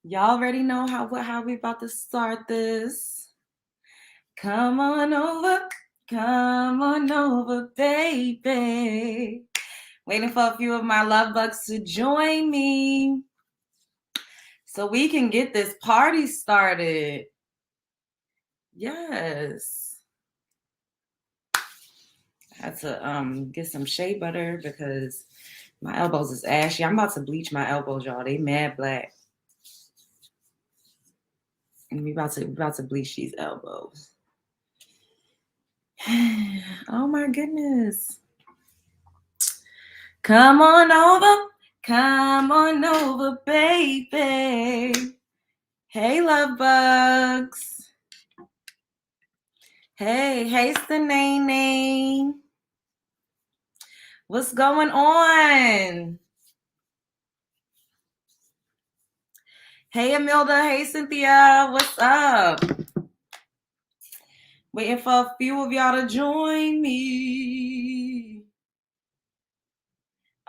Y'all already know how we about to start this. Come on over, baby. Waiting for a few of my love bugs to join me so we can get this party started. Yes. I had to get some shea butter because my elbows is ashy. I'm about to bleach my elbows, y'all. They mad black. And we about to bleach these elbows. Oh my goodness. Come on over, baby. Hey, love bugs. Hey, Stanane. What's going on? Hey, Amilda. Hey, Cynthia. What's up? Waiting for a few of y'all to join me.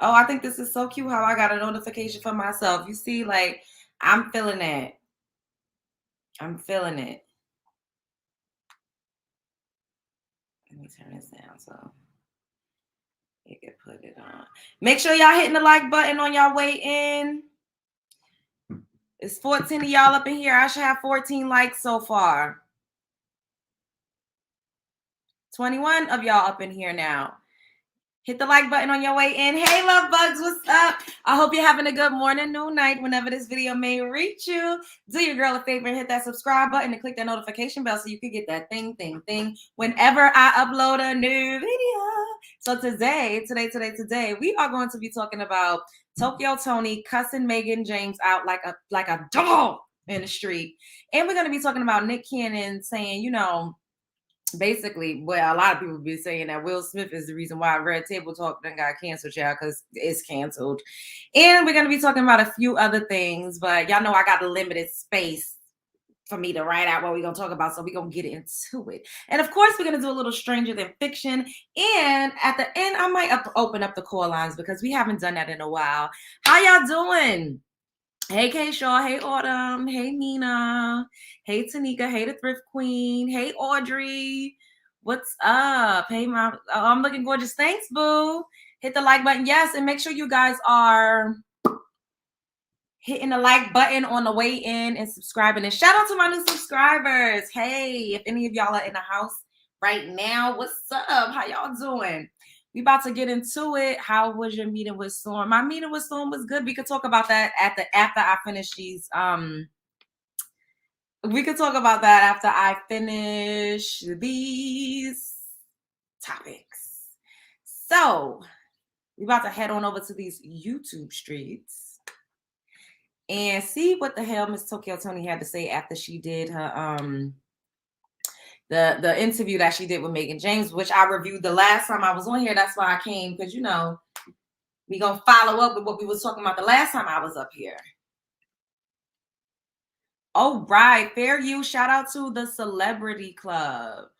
Oh, I think this is so cute how I got a notification for myself. You see, like, I'm feeling that. I'm feeling it. Let me turn this down so you can put it on. Make sure y'all hitting the like button on y'all way in. It's 14 of y'all up in here. I should have 14 likes so far. 21 of y'all up in here now. Hit the like button on your way in. Hey, love bugs, what's up? I hope you're having a good morning, noon, night, whenever this video may reach you. Do your girl a favor and hit that subscribe button and click that notification bell so you can get that thing whenever I upload a new video. So today, we are going to be talking about Tokyo Toni cussing Megan James out like a dog in the street. And we're going to be talking about Nick Cannon saying, you know, basically, well, a lot of people be saying that Will Smith is the reason why Red Table Talk done got canceled, y'all, because it's canceled. And we're going to be talking about a few other things, but y'all know I got a limited space for me to write out what we're going to talk about, so we're going to get into it. And of course, we're going to do a little Stranger Than Fiction. And at the end, I might open up the call lines because we haven't done that in a while. How y'all doing? Hey, K-Shaw. Hey, Autumn. Hey, Nina. Hey, Tanika. Hey, the Thrift Queen. Hey, Audrey. What's up? Hey, Mom. Oh, I'm looking gorgeous. Thanks, boo. Hit the like button. Yes, and make sure you guys are hitting the like button on the way in and subscribing. And shout out to my new subscribers. Hey, if any of y'all are in the house right now, what's up? How y'all doing? We about to get into it. How was your meeting with Storm? My meeting with Storm was good. We could talk about that after I finish these. We could talk about that after I finish these topics. So we about to head on over to these YouTube streets and see what the hell Miss Tokyo Toni had to say after she did her the interview that she did with Megan James, which I reviewed the last time I was on here. That's why I came, because, you know, we gonna follow up with what we was talking about the last time I was up here. All right, fair use. Shout out to the Celebrity Club.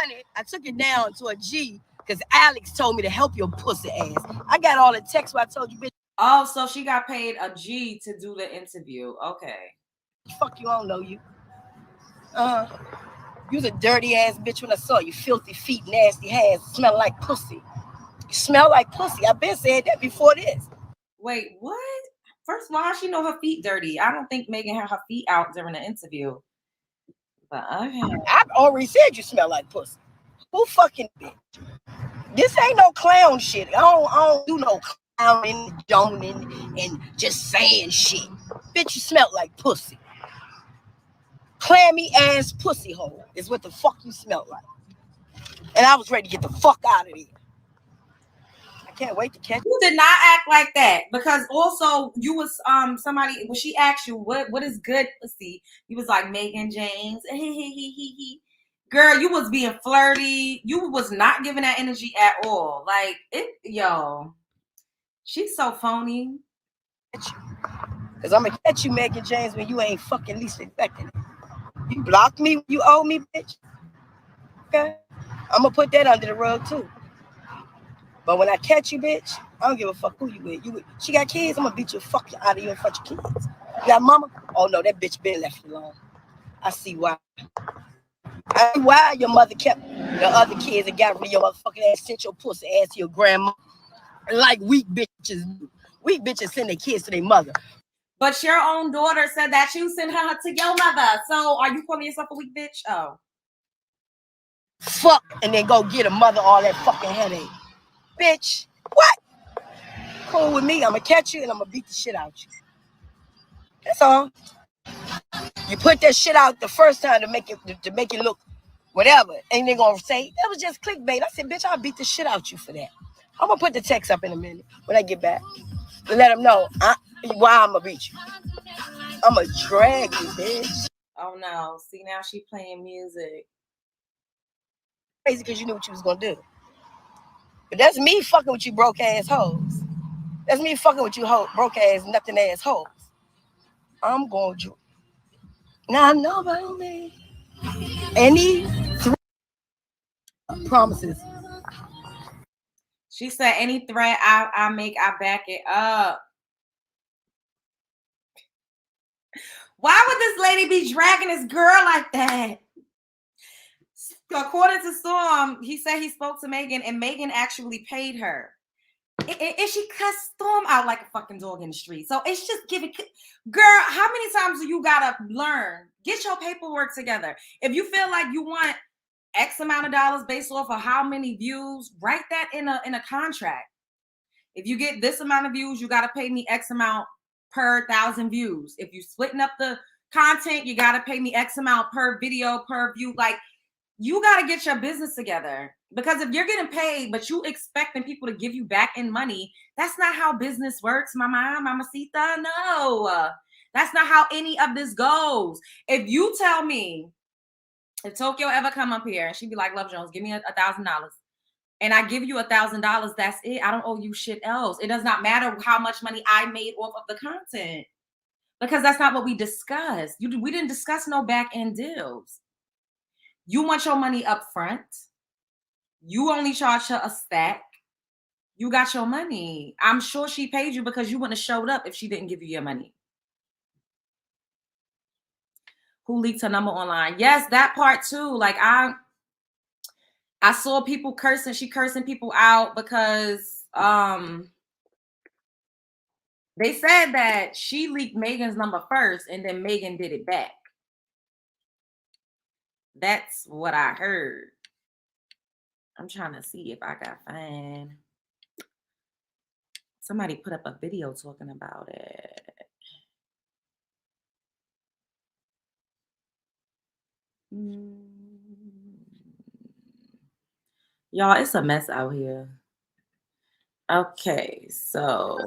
I took it down to a G because Alex told me to help your pussy ass. I got all the texts where I told you, bitch. Oh, so she got paid a G to do the interview. Okay. Fuck you, I don't know you. You was a dirty ass bitch when I saw you. Filthy feet, nasty hands, smell like pussy. You smell like pussy. I've been saying that before this. Wait, what? First of all, how she know her feet dirty? I don't think Megan had her feet out during the interview. But okay. I've already said you smell like pussy. Who fucking bitch? This ain't no clown shit. I don't do no clowning, joning, and just saying shit. Bitch, you smell like pussy. Clammy ass pussy hole is what the fuck you smell like. And I was ready to get the fuck out of here. I can't wait to catch you. Did not act like that, because also you was somebody when she asked you what is good pussy, you was like Megan James. Girl, you was being flirty. You was not giving that energy at all. Like it, yo. She's so phony. Because I'm going to catch you, Megan James, when you ain't fucking least expecting it. You blocked me, you owe me, bitch. Okay? I'm going to put that under the rug, too. But when I catch you, bitch, I don't give a fuck who you with. She got kids. I'm gonna beat you fuck out of you in front of your kids. You got mama? Oh no, that bitch been left alone. I see why. I see why your mother kept the other kids and got rid of your motherfucking ass, sent your pussy ass to your grandma. Like weak bitches do. Weak bitches send their kids to their mother. But your own daughter said that you sent her to your mother. So are you calling yourself a weak bitch? Oh. Fuck, and then go get a mother all that fucking headache. Bitch, what? Cool with me. I'm gonna catch you and I'm gonna beat the shit out you. That's all. You put that shit out the first time to make it look whatever. And they're gonna say, that was just clickbait. I said, bitch, I'll beat the shit out you for that. I'm gonna put the text up in a minute when I get back. To let them know why I'm gonna beat you. I'm gonna drag you, bitch. Oh no. See, now she playing music. Crazy because you knew what you was gonna do. But that's me fucking with you broke ass hoes. That's me fucking with you broke ass nothing ass hoes. I'm going to now I know about me. Any promises. She said, any threat I make, I back it up. Why would this lady be dragging this girl like that? According to Storm, he said he spoke to Megan and Megan actually paid her. And she cussed Storm out like a fucking dog in the street. So it's just giving, girl, how many times do you gotta learn? Get your paperwork together. If you feel like you want X amount of dollars based off of how many views, write that in a contract. If you get this amount of views, you gotta pay me X amount per 1,000 views. If you're splitting up the content, you gotta pay me X amount per video, per view. Like, you gotta get your business together. Because if you're getting paid, but you expecting people to give you back in money, that's not how business works, mamacita. No, that's not how any of this goes. If you tell me, if Tokyo ever come up here and she'd be like, Love Jones, give me $1,000. And I give you $1,000, that's it. I don't owe you shit else. It does not matter how much money I made off of the content. Because that's not what we discussed. We didn't discuss no back end deals. You want your money up front. You only charged her a stack. You got your money. I'm sure she paid you because you wouldn't have showed up if she didn't give you your money. Who leaked her number online? Yes, that part too. Like I saw people cursing. She cursing people out because they said that she leaked Megan's number first and then Megan did it back. That's what I heard. I'm trying to see if I can find. Somebody put up a video talking about it. Y'all, it's a mess out here. Okay, so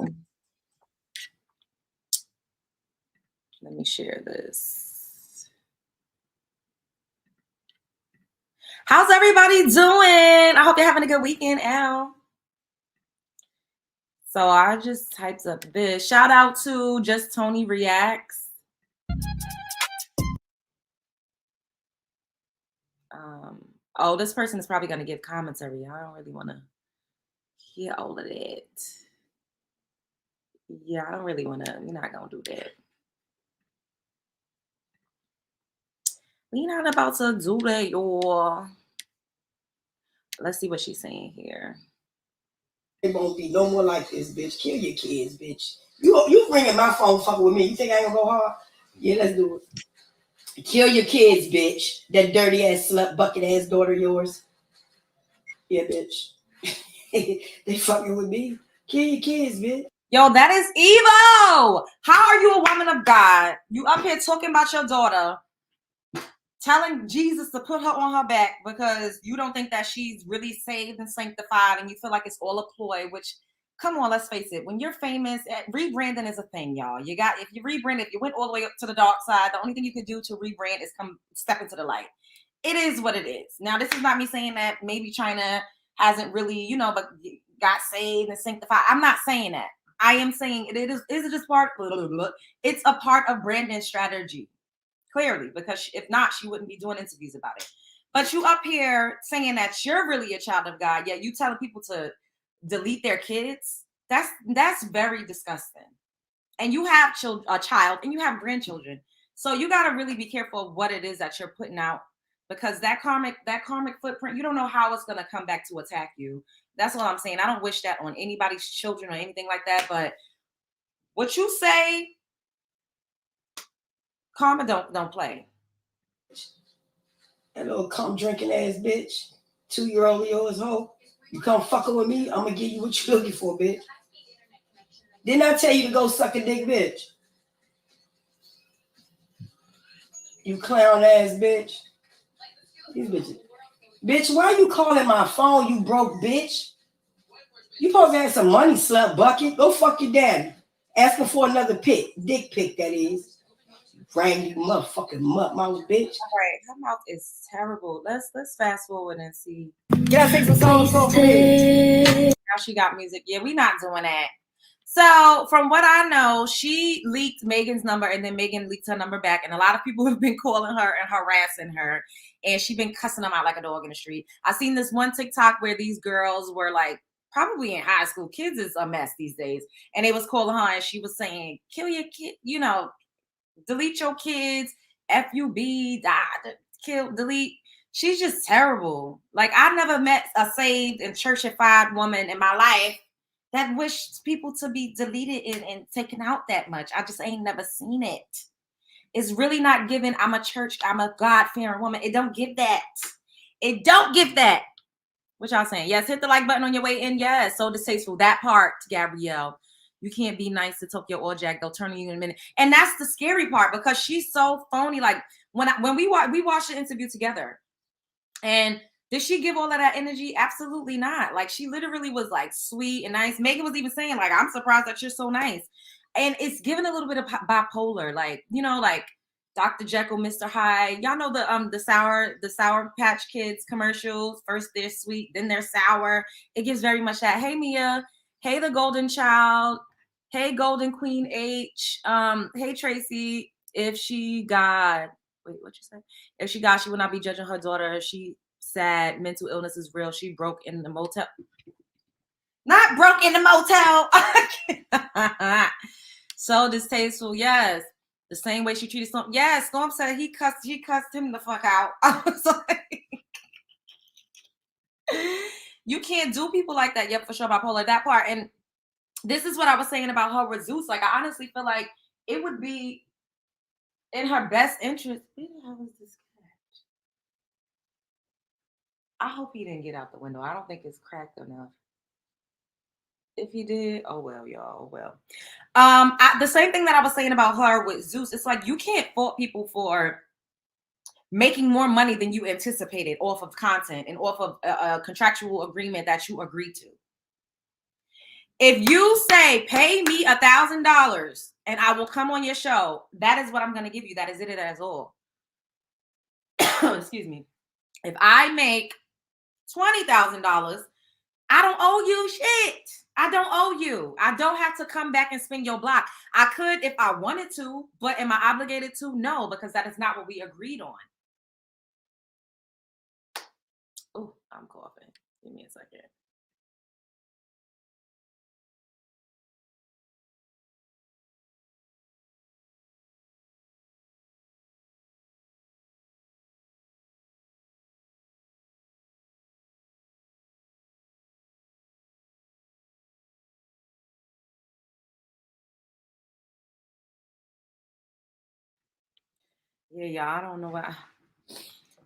let me share this. How's everybody doing? I hope you're having a good weekend, Al. So I just typed up this. Shout out to Just Toni Reacts. Oh, this person is probably going to give commentary. I don't really want to hear all of that. Yeah, I don't really want to. We're not going to do that. We're not about to do that, y'all. Let's see what she's saying here. It won't be no more like this, bitch. Kill your kids, bitch. You ringing my phone fucking with me. You think I ain't gonna go hard? Yeah, let's do it. Kill your kids, bitch. That dirty ass slut bucket ass daughter of yours. Yeah, bitch. They fucking with me. Kill your kids, bitch. Yo, that is evil. How are you a woman of God? You up here talking about your daughter, telling Jesus to put her on her back because you don't think that she's really saved and sanctified and you feel like it's all a ploy, which, come on, let's face it. When you're famous, rebranding is a thing, y'all. If you rebrand, if you went all the way up to the dark side, the only thing you can do to rebrand is come step into the light. It is what it is. Now, this is not me saying that maybe China hasn't really, but got saved and sanctified. I'm not saying that. I am saying it is just part, it's a part of branding strategy. Clearly, because if not, she wouldn't be doing interviews about it. But you up here saying that you're really a child of God, yet you telling people to delete their kids. That's very disgusting. And you have a child and you have grandchildren. So you got to really be careful of what it is that you're putting out, because that karmic footprint, you don't know how it's going to come back to attack you. That's what I'm saying. I don't wish that on anybody's children or anything like that. But what you say, karma don't play. That little cum drinking ass bitch, 2-year-old yours hoe. You come fucking with me, I'm gonna give you what you're looking for, bitch. Didn't I tell you to go suck a dick, bitch? You clown ass bitch. These bitches. Bitch, why you calling my phone, you broke bitch? You supposed to have some money, slut bucket. Go fuck your daddy. Asking for another pic. Dick pic, that is. Rang you motherfucking mouth, bitch. All right, her mouth is terrible. Let's fast forward and see. Can I take some songs for me? Now she got music. Yeah, we not doing that. So from what I know, she leaked Megan's number and then Megan leaked her number back. And a lot of people have been calling her and harassing her. And she's been cussing them out like a dog in the street. I seen this one TikTok where these girls were like, probably in high school. Kids is a mess these days. And they was calling her and she was saying, kill your kid, you know, delete your kids, FUB, die, kill, delete. She's just terrible. Like, I never met a saved and churchified woman in my life that wished people to be deleted and taken out that much. I just ain't never seen it. It's really not given. I'm a God-fearing woman. It don't give that. It don't give that. What y'all saying? Yes, hit the like button on your way in. Yes, so distasteful. That part, Gabrielle. You can't be nice to Tokyo or Jack. They'll turn on you in a minute. And that's the scary part, because she's so phony. Like, when we watched the interview together, and did she give all of that energy? Absolutely not. Like, she literally was like sweet and nice. Megan was even saying, like, I'm surprised that you're so nice. And it's given a little bit of bipolar, like, you know, like Dr. Jekyll, Mr. Hyde. Y'all know the Sour Patch Kids commercials. First they're sweet, then they're sour. It gives very much that. Hey, Mia. Hey, the Golden Child. Hey, Golden Queen H. Hey, Tracy. If she got, wait, what you say? If she got, she would not be judging her daughter. If she sad, mental illness is real. She broke in the motel. Not broke in the motel. So distasteful. Yes. The same way she treated Storm. Yes, Storm said she cussed him the fuck out. I was like, you can't do people like that. Yep, for sure, bipolar, that part. And this is what I was saying about her with Zeus. Like, I honestly feel like it would be in her best interest. Where the hell is this cat? I hope he didn't get out the window. I don't think it's cracked enough. If he did, oh well, y'all. Oh well. The same thing that I was saying about her with Zeus. It's like, you can't fault people for making more money than you anticipated off of content and off of a contractual agreement that you agreed to. If you say, pay me $1,000 and I will come on your show, that is what I'm going to give you. That is it. That is all. Excuse me. If I make $20,000, I don't owe you shit. I don't owe you. I don't have to come back and spin your block. I could if I wanted to, but am I obligated to? No, because that is not what we agreed on. Oh, I'm coughing. Give me a second. Yeah, I don't know what.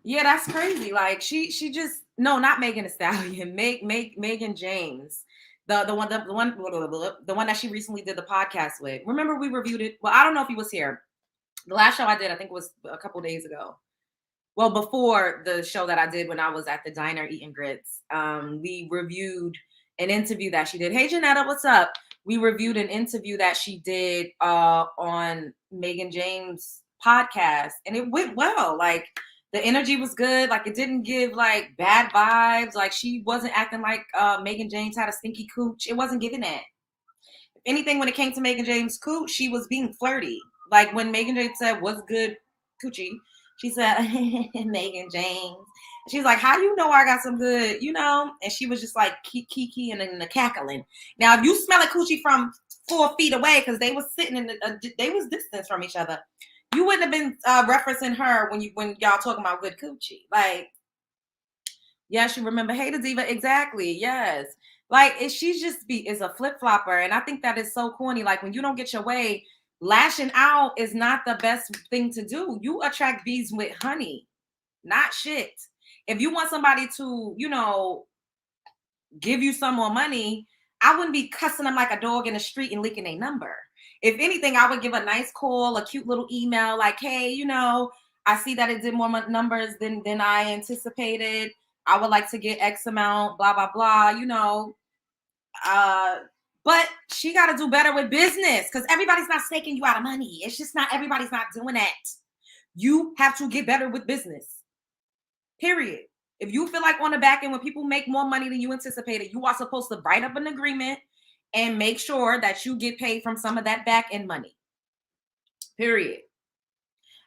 Yeah, that's crazy. Like, she just, no, not Megan Thee Stallion, Megan James, the one that she recently did the podcast with. Remember, we reviewed it. Well, I don't know if he was here. The last show I did, I think, was a couple days ago. Well, before the show that I did when I was at the diner eating grits, we reviewed an interview that she did. Hey, Janetta, what's up? We reviewed an interview that she did on Megan James' podcast, and it went well. Like, the energy was good. Like, it didn't give like bad vibes. Like, she wasn't acting like Megan James had a stinky cooch. It wasn't giving that. If anything, when it came to Megan James' cooch, she was being flirty. Like, when Megan James said, "What's good, coochie?" She said, Megan James, She's like, how do you know I got some good, you know? And she was just like kiki and then the cackling. Now, if you smell a coochie from 4 feet away, because they was sitting in they was distance from each other, you wouldn't have been referencing her when y'all talking about good coochie. Like, yes, you remember Hey the Diva, exactly. Yes. Like she's just is a flip-flopper. And I think that is so corny. Like when you don't get your way, lashing out is not the best thing to do. You attract bees with honey, not shit. If you want somebody to, you know, give you some more money, I wouldn't be cussing them like a dog in the street and licking a number. If anything, I would give a nice call, a cute little email like, hey, you know, I see that it did more numbers than I anticipated. I would like to get X amount, blah, blah, blah, you know. But she got to do better with business because everybody's not staking you out of money. It's just not, everybody's not doing that. You have to get better with business. Period. If you feel like on the back end, when people make more money than you anticipated, you are supposed to write up an agreement and make sure that you get paid from some of that back end money. Period.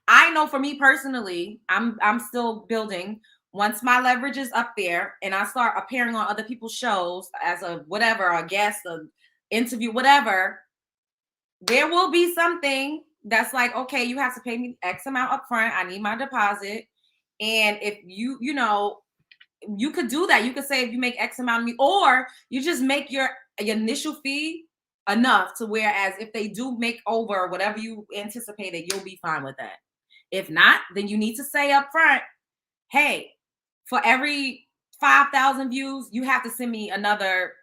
I know for me personally, I'm still building. Once my leverage is up there and I start appearing on other people's shows as a whatever, a guest, an interview, whatever, there will be something that's like, okay, you have to pay me X amount up front. I need my deposit. And if you know, you could do that. You could say if you make X amount of me, or you just make your initial fee enough to whereas if they do make over whatever you anticipated, you'll be fine with that. If not, then you need to say up front, hey, for every 5,000 views, you have to send me another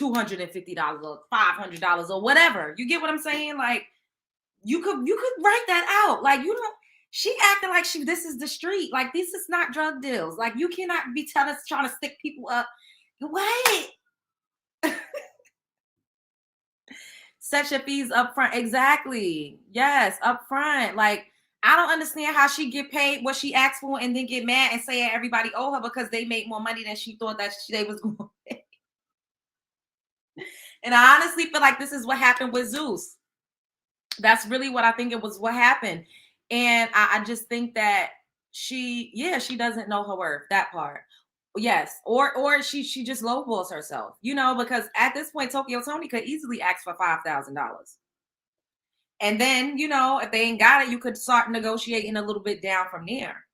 $250 or $500 or whatever. You get what I'm saying? Like you could write that out. Like you don't. She acting like this is the street. Like this is not drug deals. Like you cannot be trying to stick people up. What? Set your fees up front. Exactly. Yes, up front. Like I don't understand how she get paid what she asked for and then get mad and say everybody owe her because they made more money than she thought that they was going to pay. And I honestly feel like this is what happened with Zeus. That's really what I think it was what happened. And I just think that she doesn't know her worth, that part. Yes. Or she just lowballs herself, you know, because at this point, Tokyo Toni could easily ask for $5,000. And then, you know, if they ain't got it, you could start negotiating a little bit down from there.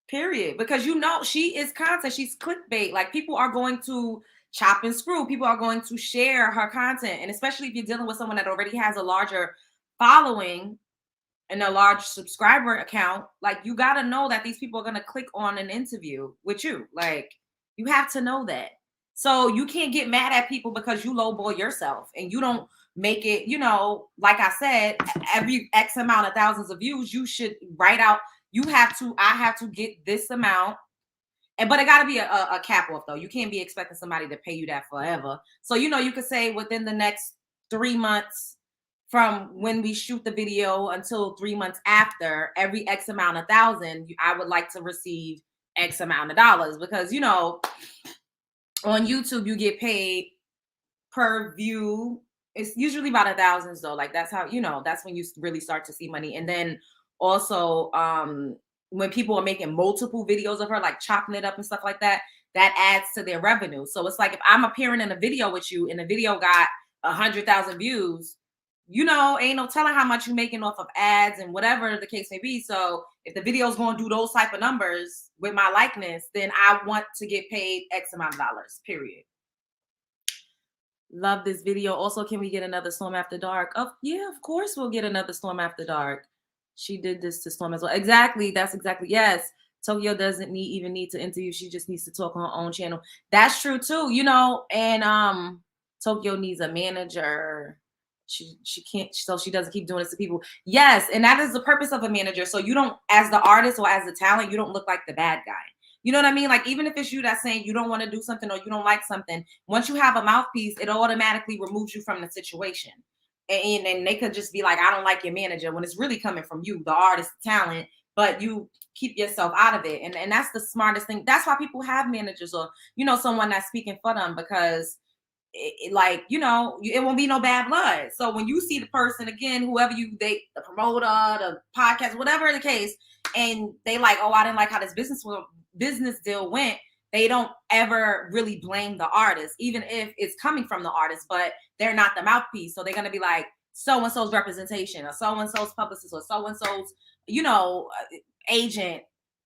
Period. Because you know, she is content. She's clickbait. Like people are going to chop and screw. People are going to share her content. And especially if you're dealing with someone that already has a larger following and a large subscriber account, like you got to know that these people are going to click on an interview with you. Like you have to know that. So you can't get mad at people because you lowball yourself and you don't make it, you know, like I said, every X amount of thousands of views, you should write out, I have to get this amount. But it got to be a cap off though. You can't be expecting somebody to pay you that forever. So, you know, you could say within the next 3 months, from when we shoot the video until 3 months after, every X amount of thousand, I would like to receive X amount of dollars because, you know, on YouTube, you get paid per view. It's usually about thousands though. Like that's how, you know, that's when you really start to see money. And then also when people are making multiple videos of her, like chopping it up and stuff like that, that adds to their revenue. So it's like if I'm appearing in a video with you and the video got 100,000 views, you know, ain't no telling how much you're making off of ads and whatever the case may be. So if the video is going to do those type of numbers with my likeness, then I want to get paid X amount of dollars, period. Love this video. Also, can we get another Storm After Dark? Yeah, of course we'll get another Storm After Dark. She did this to Storm as well. Exactly. That's exactly. Yes. Tokyo doesn't even need to interview. She just needs to talk on her own channel. That's true too, you know, and Tokyo needs a manager. She can't, so she doesn't keep doing this to people. Yes, and that is the purpose of a manager. So you don't, as the artist or as the talent, you don't look like the bad guy. You know what I mean? Like even if it's you that's saying you don't want to do something or you don't like something, once you have a mouthpiece, it automatically removes you from the situation. And they could just be like, I don't like your manager, when it's really coming from you, the artist, talent, but you keep yourself out of it. And that's the smartest thing. That's why people have managers or, you know, someone that's speaking for them, because like, you know, it won't be no bad blood. So when you see the person again, whoever you date, the promoter, the podcast, whatever the case, and they like, oh, I didn't like how this business deal went, they don't ever really blame the artist, even if it's coming from the artist, but they're not the mouthpiece. So they're going to be like, so-and-so's representation, or so-and-so's publicist, or so-and-so's, agent.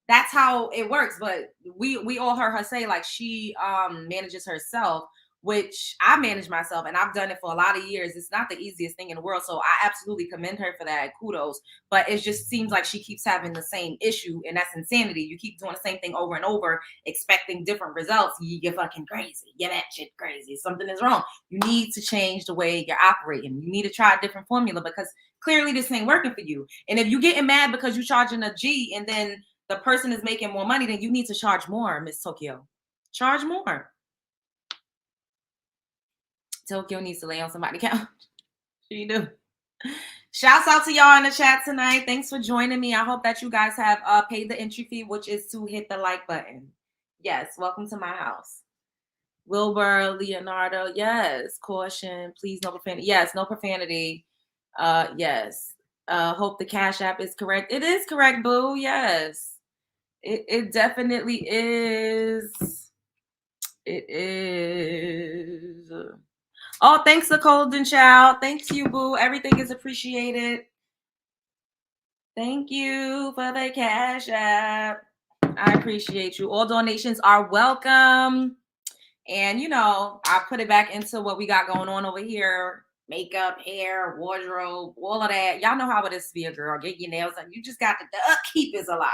That's how it works. But we all heard her say like she manages herself, which I manage myself, and I've done it for a lot of years. It's not the easiest thing in the world, so I absolutely commend her for that. Kudos. But it just seems like she keeps having the same issue, and that's insanity. You keep doing the same thing over and over, expecting different results. You're fucking crazy. You're that shit crazy. Something is wrong. You need to change the way you're operating. You need to try a different formula, because clearly this ain't working for you. And if you're getting mad because you're charging a G and then the person is making more money, then you need to charge more, Miss Tokyo. Charge more. Tokyo needs to lay on somebody's couch. She do. Shouts out to y'all in the chat tonight. Thanks for joining me. I hope that you guys have paid the entry fee, which is to hit the like button. Yes, welcome to my house. Wilbur, Leonardo, yes. Caution, please, no profanity. Yes, no profanity. Yes. Hope the Cash App is correct. It is correct, boo. Yes. It definitely is. It is. Oh, thanks to Golden Child. Thanks you, boo. Everything is appreciated. Thank you for the Cash App. I appreciate you. All donations are welcome. And, I put it back into what we got going on over here. Makeup, hair, wardrobe, all of that. Y'all know how it is to be a girl. Get your nails done. You just got the upkeep is a lot.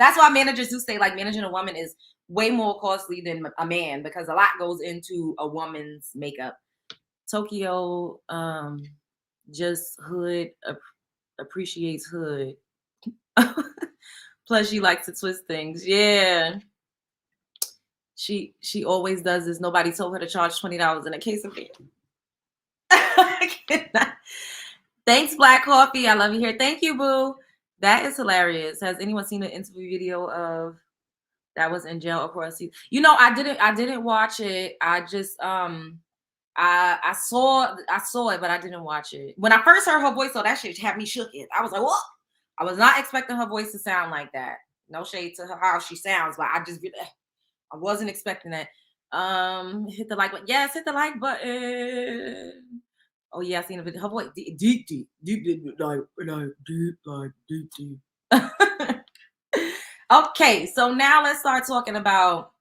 That's why managers do say like managing a woman is way more costly than a man, because a lot goes into a woman's makeup. Tokyo, just hood appreciates hood. Plus she likes to twist things. Yeah. She always does this. Nobody told her to charge $20 in a case of beer. Thanks, Black Coffee. I love you here. Thank you, boo. That is hilarious. Has anyone seen an interview video of that was in jail across the? I didn't watch it. I just I saw it, but I didn't watch it. When I first heard her voice, so that shit had me shook. I was like, what? I was not expecting her voice to sound like that. No shade to her how she sounds, but I wasn't expecting that. Hit the like button. Yes, hit the like button. Oh yeah, I seen a video. Her voice deep. Okay, so now let's start talking about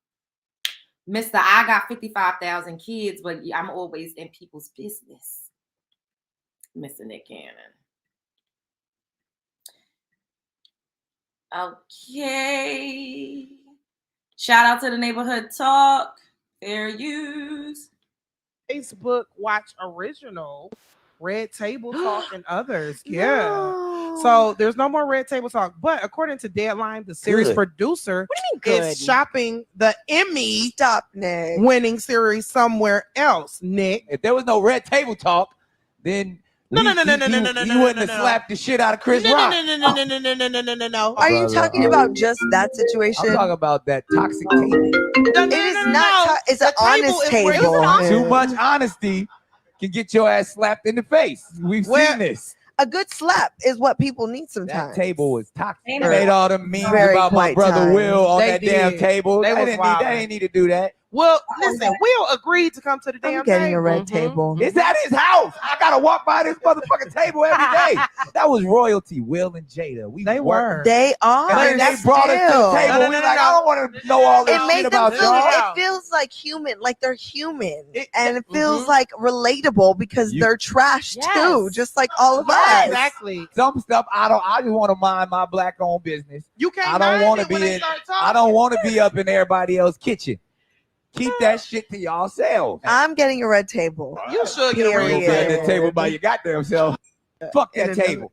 Mr. I got 55,000 kids, but I'm always in people's business. Mr. Nick Cannon. Okay. Shout out to the Neighborhood Talk. Fair use. Facebook Watch Original, Red Table Talk, and others. Yeah. No. So there's no more Red Table Talk. But according to Deadline, the series producer is shopping the Emmy winning series somewhere else, Nick. If there was no Red Table Talk, then No. You wouldn't have slapped the shit out of Chris Rock. No. Are you talking about just that situation? I'm talking about that toxic table. It is not. It's an honest table. Too much honesty can get your ass slapped in the face. We've seen this. A good slap is what people need sometimes. That table was toxic. They made all the memes about my brother Will on that damn table. They didn't need to do that. Well, listen, Will agreed to come to the damn table. I'm getting a red table. It's at his house. I gotta walk by this motherfucking table every day. That was royalty. Will and Jada. They are. And they brought us to the table. We like, I don't want to know all this shit about y'all. It feels like human, like they're human, and it feels like relatable because they're trash too, just like all of us. Exactly. Some stuff I just want to mind my black-owned business. You can't. I don't want to be I don't want to be up in everybody else's kitchen. Keep that shit to yourself. I'm getting a red table. You should get a red table. Get that table by your goddamn self. Fuck that table.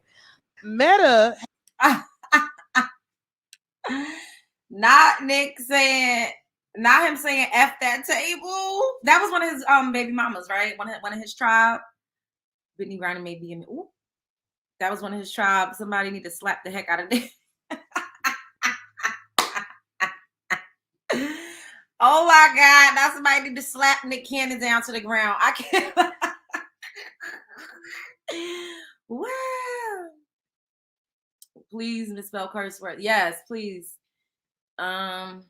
Meta. Not Nick saying, not him saying F that table. That was one of his baby mamas, right? One of his tribe. Brittany Griner may be in. Ooh, that was one of his tribe. Somebody need to slap the heck out of it. Oh my God! Now somebody need to slap Nick Cannon down to the ground. I can't. Wow. Please misspell curse word. Yes, please. I'm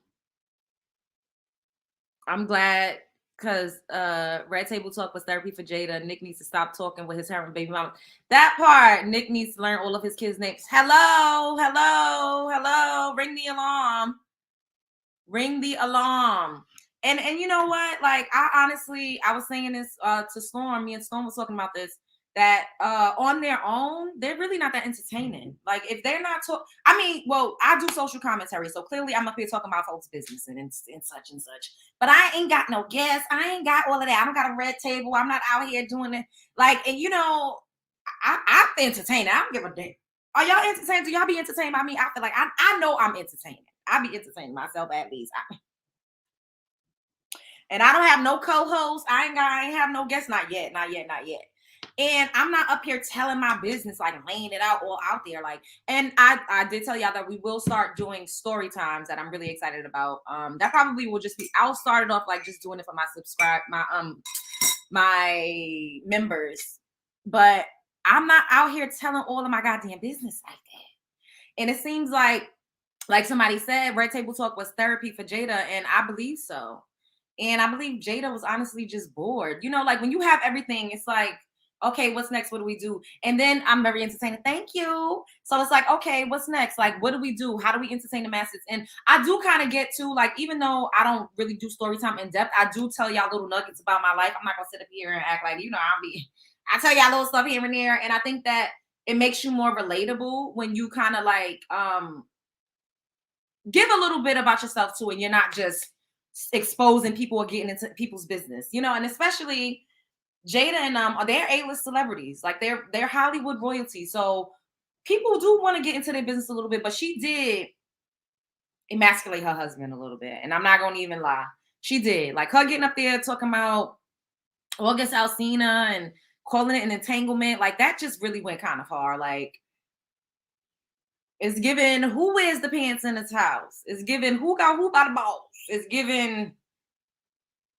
glad because Red Table Talk was therapy for Jada. Nick needs to stop talking with his harem baby mama. That part, Nick needs to learn all of his kids' names. Hello, hello, hello. Ring the alarm. Ring the alarm. And you know what? Like, I was saying this to Storm. Me and Storm was talking about this. That on their own, they're really not that entertaining. Like, if they're not I do social commentary, so clearly I'm up here talking about folks' business and such and such. But I ain't got no guests. I ain't got all of that. I don't got a red table. I'm not out here doing it. Like, and I'm entertaining. I don't give a damn. Are y'all entertained? Do y'all be entertained by me? I feel like I know I'm entertaining. I be entertaining myself at least. And I don't have no co-host. I ain't have no guests. Not yet. And I'm not up here telling my business, like laying it out all out there. Like, and I did tell y'all that we will start doing story times that I'm really excited about. That probably will just be, I'll start it off like just doing it for my members. But I'm not out here telling all of my goddamn business like that. And it seems like somebody said, Red Table Talk was therapy for Jada, and I believe so. And I believe Jada was honestly just bored. Like when you have everything, it's like, okay, what's next? What do we do? And then I'm very entertaining. Thank you. So it's like, okay, what's next? Like, what do we do? How do we entertain the masses? And I do kind of get to, like, even though I don't really do story time in depth, I do tell y'all little nuggets about my life. I'm not going to sit up here and act like, I tell y'all little stuff here and there. And I think that it makes you more relatable when you kind of like, give a little bit about yourself too. And you're not just exposing people or getting into people's business, and especially Jada and they're A-list celebrities, like they're Hollywood royalty. So people do want to get into their business a little bit, but she did emasculate her husband a little bit, and I'm not gonna even lie, she did. Like her getting up there talking about August Alsina and calling it an entanglement, like that just really went kind of far. Like, it's given who wears the pants in his house. It's given who by the balls. It's given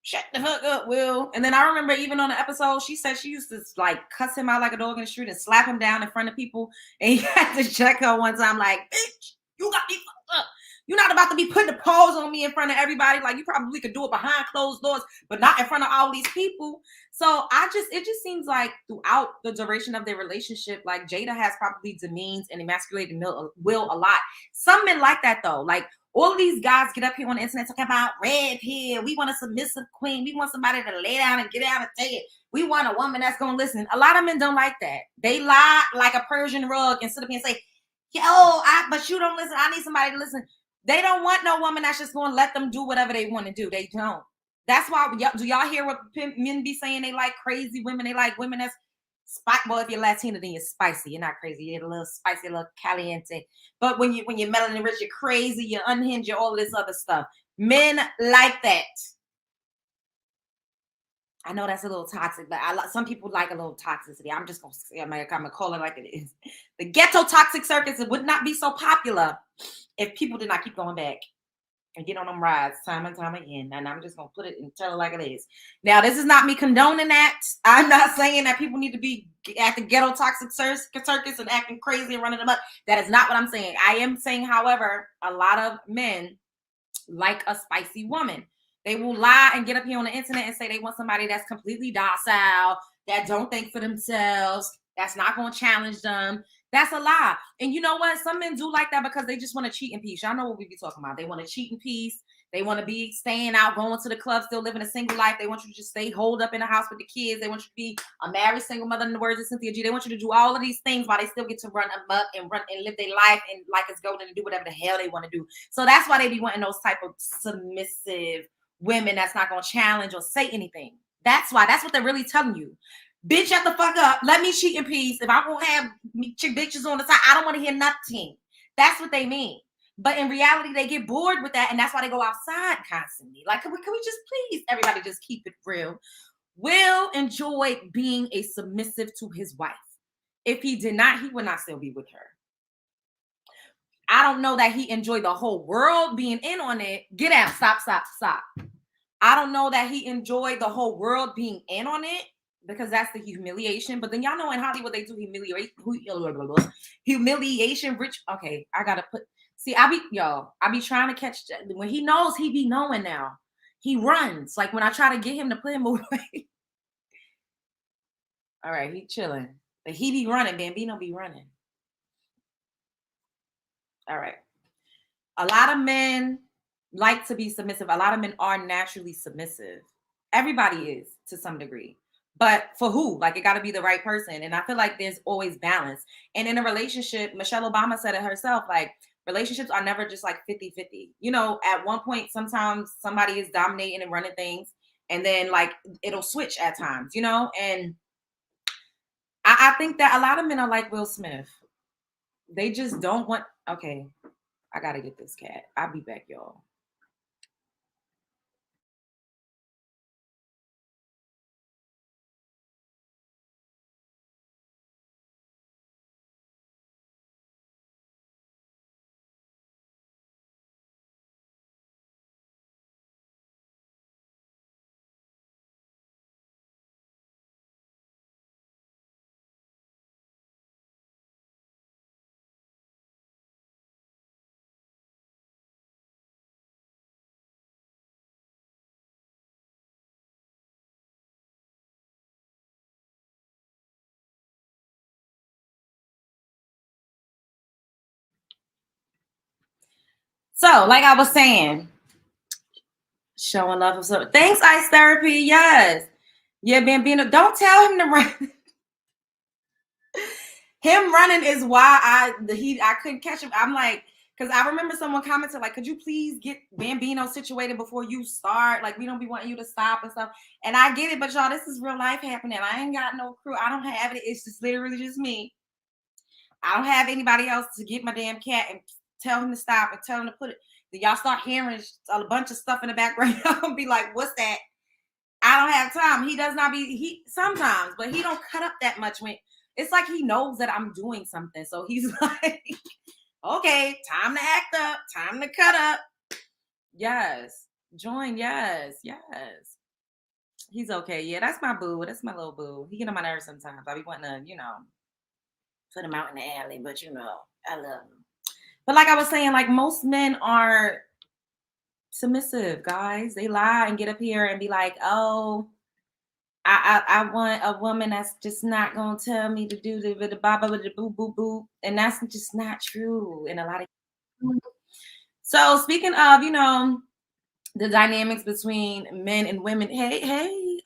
shut the fuck up, Will. And then I remember even on the episode, she said she used to like cuss him out like a dog in the street and slap him down in front of people. And he had to check her one time, like, bitch, you got me fucked up. You're not about to be putting a pause on me in front of everybody. Like, you probably could do it behind closed doors, but not in front of all these people. So it just seems like throughout the duration of their relationship, like Jada has probably demeaned and emasculated Will a lot. Some men like that though. Like all of these guys get up here on the internet talking about red pill. We want a submissive queen. We want somebody to lay down and get out and take it. We want a woman that's going to listen. A lot of men don't like that. They lie like a Persian rug and sit up here and say, but you don't listen. I need somebody to listen. They don't want no woman that's just going to let them do whatever they want to do. They don't. That's why, do y'all hear what men be saying? They like crazy women. They like women that's spicy. Well, if you're Latina, then you're spicy. You're not crazy. You're a little spicy, a little caliente. But when you're melanin rich, you're crazy, you're unhinged, you're all this other stuff. Men like that. I know that's a little toxic, but some people like a little toxicity. I'm just gonna call it like it is. The ghetto toxic circus, it would not be so popular if people did not keep going back and get on them rides time and time again. And I'm just gonna put it and tell it like it is. Now, this is not me condoning that. I'm not saying that people need to be at the ghetto toxic circus and acting crazy and running them up. That is not what I'm saying. I am saying, however, a lot of men like a spicy woman. They will lie and get up here on the internet and say they want somebody that's completely docile, that don't think for themselves, that's not going to challenge them. That's a lie. And you know what? Some men do like that because they just want to cheat in peace. Y'all know what we be talking about. They want to cheat in peace. They want to be staying out, going to the club, still living a single life. They want you to just stay holed up in the house with the kids. They want you to be a married single mother, in the words of Cynthia G. They want you to do all of these things while they still get to run amok and live their life and like it's golden and do whatever the hell they want to do. So that's why they be wanting those type of submissive women that's not going to challenge or say anything. That's why. That's what they're really telling you. Bitch, shut the fuck up. Let me cheat in peace. If I won't have chick bitches on the side, I don't want to hear nothing. That's what they mean. But in reality, they get bored with that, and that's why they go outside constantly. Like, can we just please, everybody just keep it real? Will enjoyed being a submissive to his wife. If he did not, he would not still be with her. I don't know that he enjoyed the whole world being in on it. Get out. Stop. I don't know that he enjoyed the whole world being in on it. because that's the humiliation. But then y'all know in Hollywood they do humiliation. Rich. Okay, I gotta put. See, I be trying to catch when he knows he be knowing now. He runs like when I try to get him to put him away. All right, he chilling, but he be running. Bambino be running. All right. A lot of men like to be submissive. A lot of men are naturally submissive. Everybody is to some degree. But for who? Like, it got to be the right person. And I feel like there's always balance. And in a relationship, Michelle Obama said it herself, like, relationships are never just like 50-50. You know, at one point, sometimes somebody is dominating and running things. And then, like, it'll switch at times, you know? And I think that a lot of men are like Will Smith. They just don't want... Okay, I got to get this cat. I'll be back, y'all. So, like I was saying, showing love. So, thanks, Ice Therapy. Yes. Yeah, Bambino. Don't tell him to run. Him running is why I couldn't catch him. I'm like, because I remember someone commented, like, could you please get Bambino situated before you start? Like, we don't be wanting you to stop and stuff. And I get it, but y'all, this is real life happening. I ain't got no crew. I don't have it. It's just literally just me. I don't have anybody else to get my damn cat and tell him to stop and tell him to put it. Then y'all start hearing a bunch of stuff in the background. I'll be like, what's that? I don't have time. He does not be, sometimes, but he don't cut up that much when it's like he knows that I'm doing something. So he's like, okay, time to act up, time to cut up. Yes. Join, yes. He's okay. Yeah, that's my boo. That's my little boo. He get on my nerves sometimes. I be wanting to, put him out in the alley, but I love him. But like I was saying, like most men are submissive, guys. They lie and get up here and be like, oh, I want a woman that's just not gonna tell me to do the baba with the boo boo boo, and that's just not true in a lot of. So speaking of, the dynamics between men and women. Hey,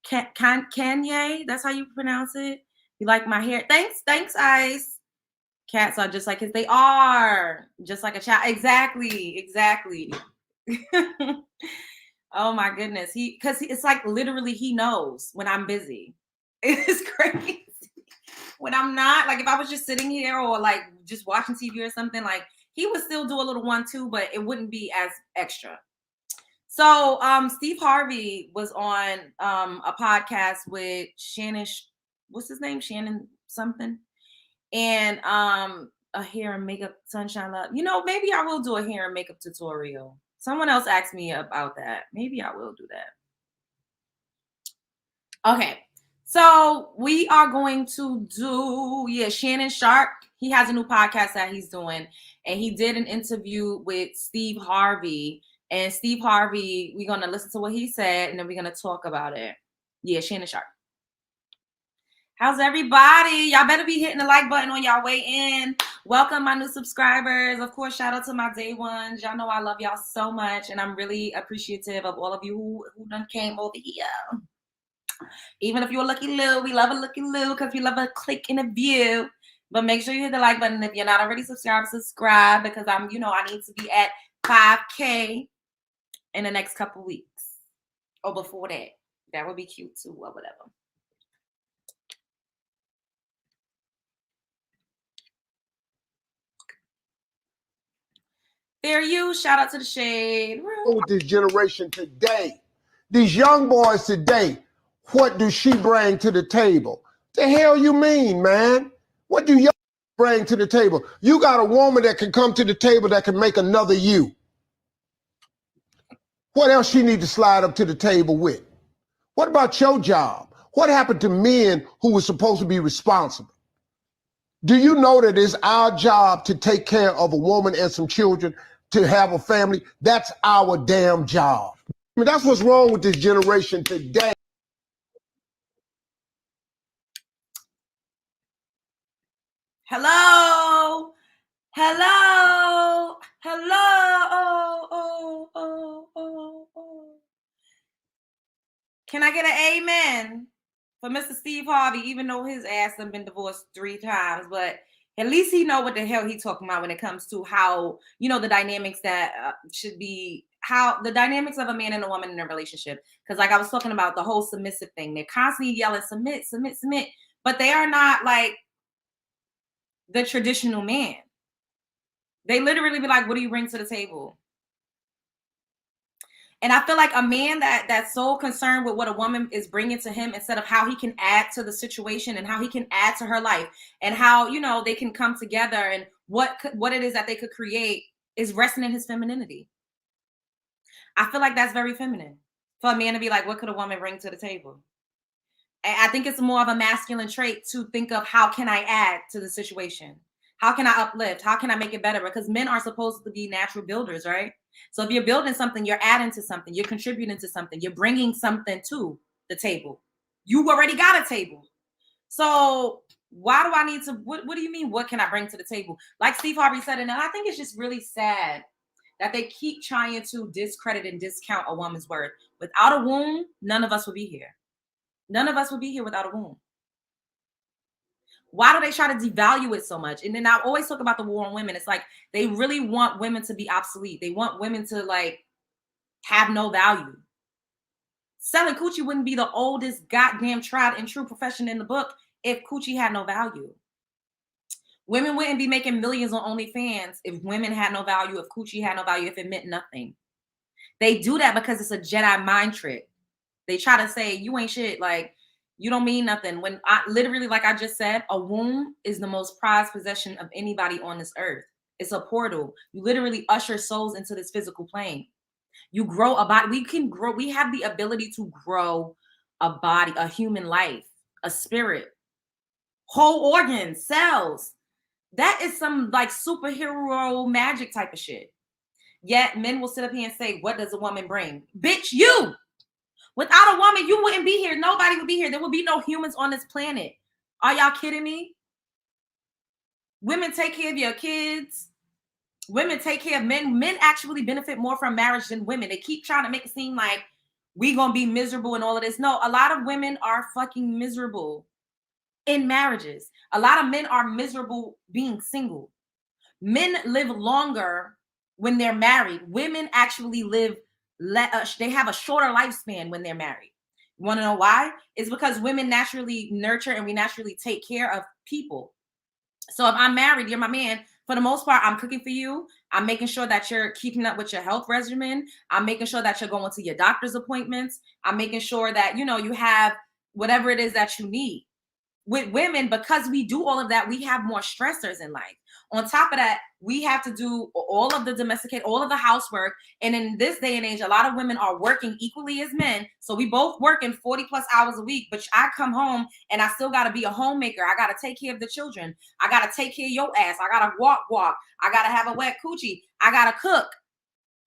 Kanye, that's how you pronounce it. You like my hair? Thanks, Ice. Cats are just like kids. They are just like a child. Exactly. Oh my goodness. Because it's like literally he knows when I'm busy. It's crazy. When I'm not, like if I was just sitting here or like just watching TV or something, like he would still do a little 1-2, but it wouldn't be as extra. So Steve Harvey was on a podcast with Shannon, what's his name? Shannon something. And a hair and makeup sunshine love. Maybe I will do a hair and makeup tutorial. Someone else asked me about that. Maybe I will do that. Okay. So we are going to do, Shannon Sharp. He has a new podcast that he's doing. And he did an interview with Steve Harvey. And Steve Harvey, we're going to listen to what he said, and then we're going to talk about it. Yeah, Shannon Sharp. How's everybody? Y'all better be hitting the like button on y'all way in. Welcome my new subscribers. Of course, shout out to my day ones. Y'all know I love y'all so much, and I'm really appreciative of all of you who done came over here. Even if you're a Lucky Lou, we love a Lucky Lou because we love a click and a view. But make sure you hit the like button. If you're not already subscribe because I need to be at 5K in the next couple weeks or before that. That would be cute too or whatever. There you. Shout out to the shade. With this generation today, these young boys today, what do she bring to the table? The hell you mean, man? What do you bring to the table? You got a woman that can come to the table that can make another you. What else she need to slide up to the table with? What about your job? What happened to men who were supposed to be responsible? Do you know that it's our job to take care of a woman and some children, to have a family? That's our damn job. I mean, that's what's wrong with this generation today. Hello? Hello? Hello? Can I get an amen for Mr. Steve Harvey, even though his ass has been divorced 3 times, but at least he know what the hell he talking about when it comes to how, you know, the dynamics that should be, how the dynamics of a man and a woman in a relationship. Because like I was talking about the whole submissive thing, they're constantly yelling, submit, submit, submit, but they are not like the traditional man. They literally be like, what do you bring to the table? And I feel like a man that's so concerned with what a woman is bringing to him instead of how he can add to the situation and how he can add to her life and how, you know, they can come together and what it is that they could create is resting in his femininity. I feel like that's very feminine for a man to be like, what could a woman bring to the table? And I think it's more of a masculine trait to think of how can I add to the situation? How can I uplift? How can I make it better? Because men are supposed to be natural builders, right? So if you're building something, you're adding to something, you're contributing to something, you're bringing something to the table. You already got a table. So why do I need to, what do you mean? What can I bring to the table? Like Steve Harvey said, and I think it's just really sad that they keep trying to discredit and discount a woman's worth. Without a womb, none of us would be here. None of us would be here without a womb. Why do they try to devalue it so much? And then I always talk about the war on women. It's like they really want women to be obsolete. They want women to like have no value. Selling coochie wouldn't be the oldest goddamn tried and true profession in the book if coochie had no value. Women wouldn't be making millions on OnlyFans if women had no value, if coochie had no value, if it meant nothing. They do that because it's a Jedi mind trick. They try to say you ain't shit, like you don't mean nothing. When I literally, like I just said, a womb is the most prized possession of anybody on this earth. It's a portal. You literally usher souls into this physical plane. You grow a body. We can grow. We have the ability to grow a body, a human life, a spirit, whole organs, cells. That is some like superhero magic type of shit. Yet men will sit up here and say, what does a woman bring? Bitch, you. Without a woman, you wouldn't be here. Nobody would be here. There would be no humans on this planet. Are y'all kidding me? Women take care of your kids. Women take care of men. Men actually benefit more from marriage than women. They keep trying to make it seem like we gonna be miserable and all of this. No, a lot of women are fucking miserable in marriages. A lot of men are miserable being single. Men live longer when they're married. Women actually live they have a shorter lifespan when they're married. You want to know why? It's because women naturally nurture and we naturally take care of people. So if I'm married, you're my man. For the most part, I'm cooking for you. I'm making sure that you're keeping up with your health regimen. I'm making sure that you're going to your doctor's appointments. I'm making sure that, you know, you have whatever it is that you need. With women, because we do all of that, we have more stressors in life. On top of that, we have to do all of the domesticate, all of the housework. And in this day and age, a lot of women are working equally as men. So we both working 40 plus hours a week, but I come home and I still got to be a homemaker. I got to take care of the children. I got to take care of your ass. I got to walk. I got to have a wet coochie. I got to cook.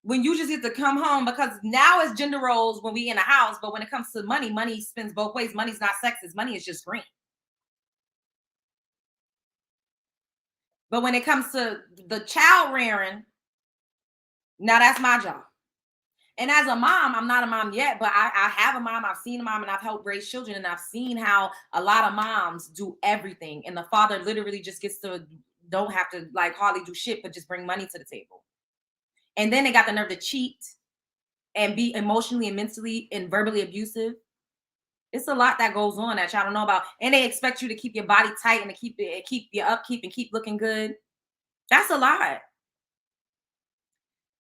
When you just get to come home, because now it's gender roles when we in a house, but when it comes to money, money spins both ways. Money's not sexist. Money is just green. But when it comes to the child rearing, now that's my job. And as a mom, I'm not a mom yet, but I have a mom. I've seen a mom and I've helped raise children. And I've seen how a lot of moms do everything. And the father literally just gets to, don't have to like hardly do shit, but just bring money to the table. And then they got the nerve to cheat and be emotionally and mentally and verbally abusive. It's a lot that goes on that y'all don't know about. And they expect you to keep your body tight and to keep your upkeep and keep looking good. That's a lot.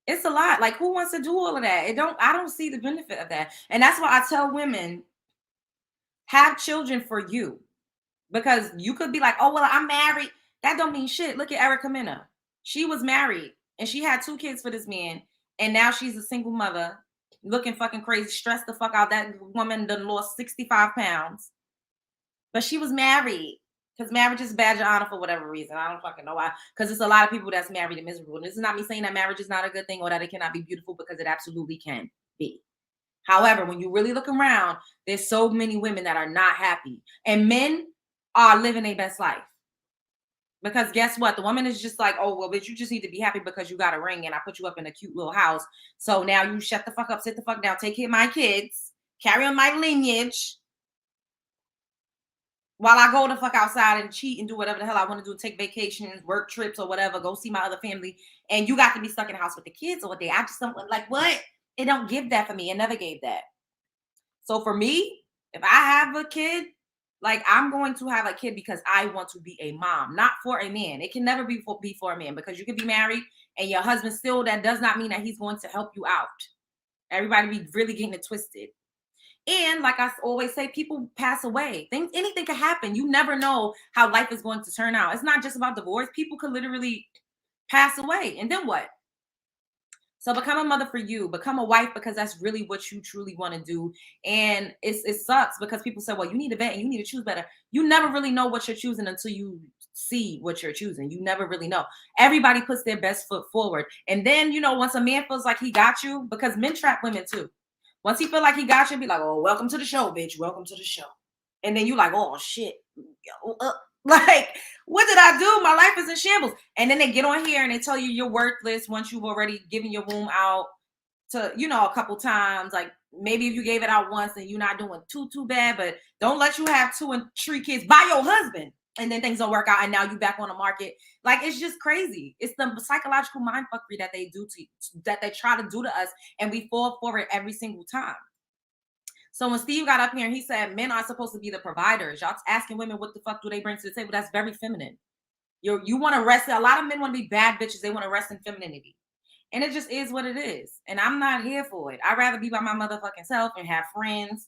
It's a lot. Like, who wants to do all of that? I don't see the benefit of that. And that's why I tell women, have children for you. Because you could be like, oh, well, I'm married. That don't mean shit. Look at Erica Mena. She was married and she had 2 kids for this man. And now she's a single mother. Looking fucking crazy, stressed the fuck out. That woman done lost 65 pounds. But she was married. Because marriage is a badge of honor for whatever reason. I don't fucking know why. Because it's a lot of people that's married and miserable. And this is not me saying that marriage is not a good thing or that it cannot be beautiful, because it absolutely can be. However, when you really look around, there's so many women that are not happy. And men are living their best life. Because guess what? The woman is just like, oh, well, bitch, you just need to be happy because you got a ring and I put you up in a cute little house. So now you shut the fuck up, sit the fuck down, take care of my kids, carry on my lineage, while I go the fuck outside and cheat and do whatever the hell I want to do, take vacations, work trips or whatever, go see my other family, and you got to be stuck in the house with the kids all day. I just don't like what? It don't give that for me. It never gave that. So for me, if I have a kid, like I'm going to have a kid because I want to be a mom, not for a man. It can never be for a man, because you could be married and your husband still, that does not mean that he's going to help you out. Everybody be really getting it twisted. And like I always say, people pass away. Anything could happen. You never know how life is going to turn out. It's not just about divorce. People could literally pass away. And then what? So become a mother for you. Become a wife because that's really what you truly want to do. And it sucks because people say, well, you need to vet and you need to choose better. You never really know what you're choosing until you see what you're choosing. You never really know. Everybody puts their best foot forward. And then, once a man feels like he got you, because men trap women too. Once he feel like he got you, be like, oh, welcome to the show, bitch. Welcome to the show. And then you like, oh, shit. Like, what did I do? My life is in shambles. And then they get on here and they tell you you're worthless once you've already given your womb out to, a couple times. Like, maybe if you gave it out once and you're not doing too bad, but don't let you have 2 and 3 kids by your husband. And then things don't work out and now you back on the market. Like, it's just crazy. It's the psychological mind fuckery that they do that they try to do to us, and we fall for it every single time. So when Steve got up here and he said men are supposed to be the providers, y'all asking women what the fuck do they bring to the table? That's very feminine. You want to rest. A lot of men want to be bad bitches. They want to rest in femininity. And it just is what it is. And I'm not here for it. I'd rather be by my motherfucking self and have friends,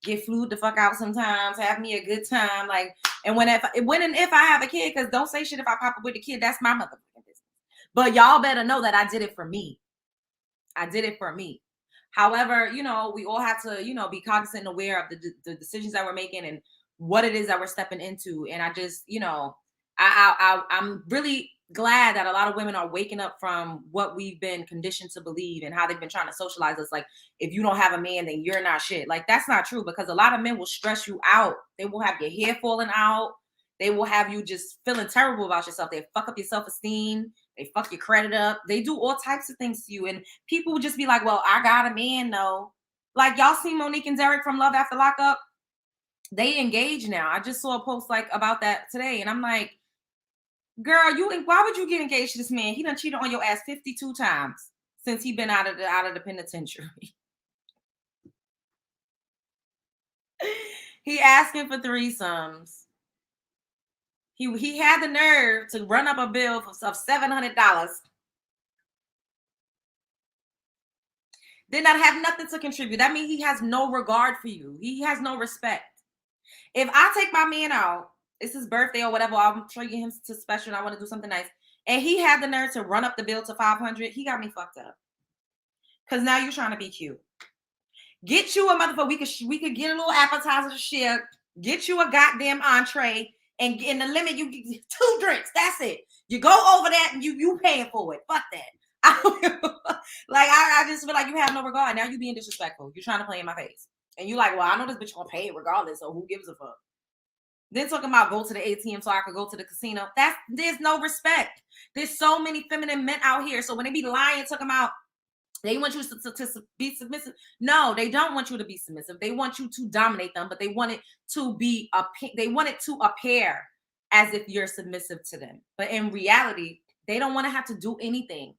get flued the fuck out sometimes, have me a good time. Like, and when and if I have a kid, because don't say shit if I pop up with a kid, that's my motherfucking business. But y'all better know that I did it for me. I did it for me. However, we all have to, be cognizant and aware of the decisions that we're making and what it is that we're stepping into. And I just, I'm really glad that a lot of women are waking up from what we've been conditioned to believe and how they've been trying to socialize us. Like, if you don't have a man, then you're not shit. Like, that's not true, because a lot of men will stress you out. They will have your hair falling out. They will have you just feeling terrible about yourself. They fuck up your self-esteem. They fuck your credit up. They do all types of things to you. And people would just be like, well, I got a man though. Like, y'all see Monique and Derek from Love After Lockup? They engaged now. I just saw a post like about that today. And I'm like, girl, why would you get engaged to this man? He done cheated on your ass 52 times since he been out of the penitentiary. He asking for threesomes. He had the nerve to run up a bill of $700. Did not have nothing to contribute. That means he has no regard for you. He has no respect. If I take my man out, it's his birthday or whatever, I'm treating him to special and I want to do something nice, and he had the nerve to run up the bill to $500, he got me fucked up. Because now you're trying to be cute. Get you a motherfucker. We could get a little appetizer to share. Get you a goddamn entree. And in the limit, you get 2 drinks. That's it. You go over that and you paying for it. Fuck that. I just feel like you have no regard. Now you being disrespectful. You're trying to play in my face. And you like, well, I know this bitch gonna pay it regardless, so who gives a fuck? Then talking about go to the ATM so I could go to the casino. There's no respect. There's so many feminine men out here. So when they be lying, talking about they want you to be submissive. No, they don't want you to be submissive. They want you to dominate them, but they want it to appear as if you're submissive to them. But in reality, they don't want to have to do anything.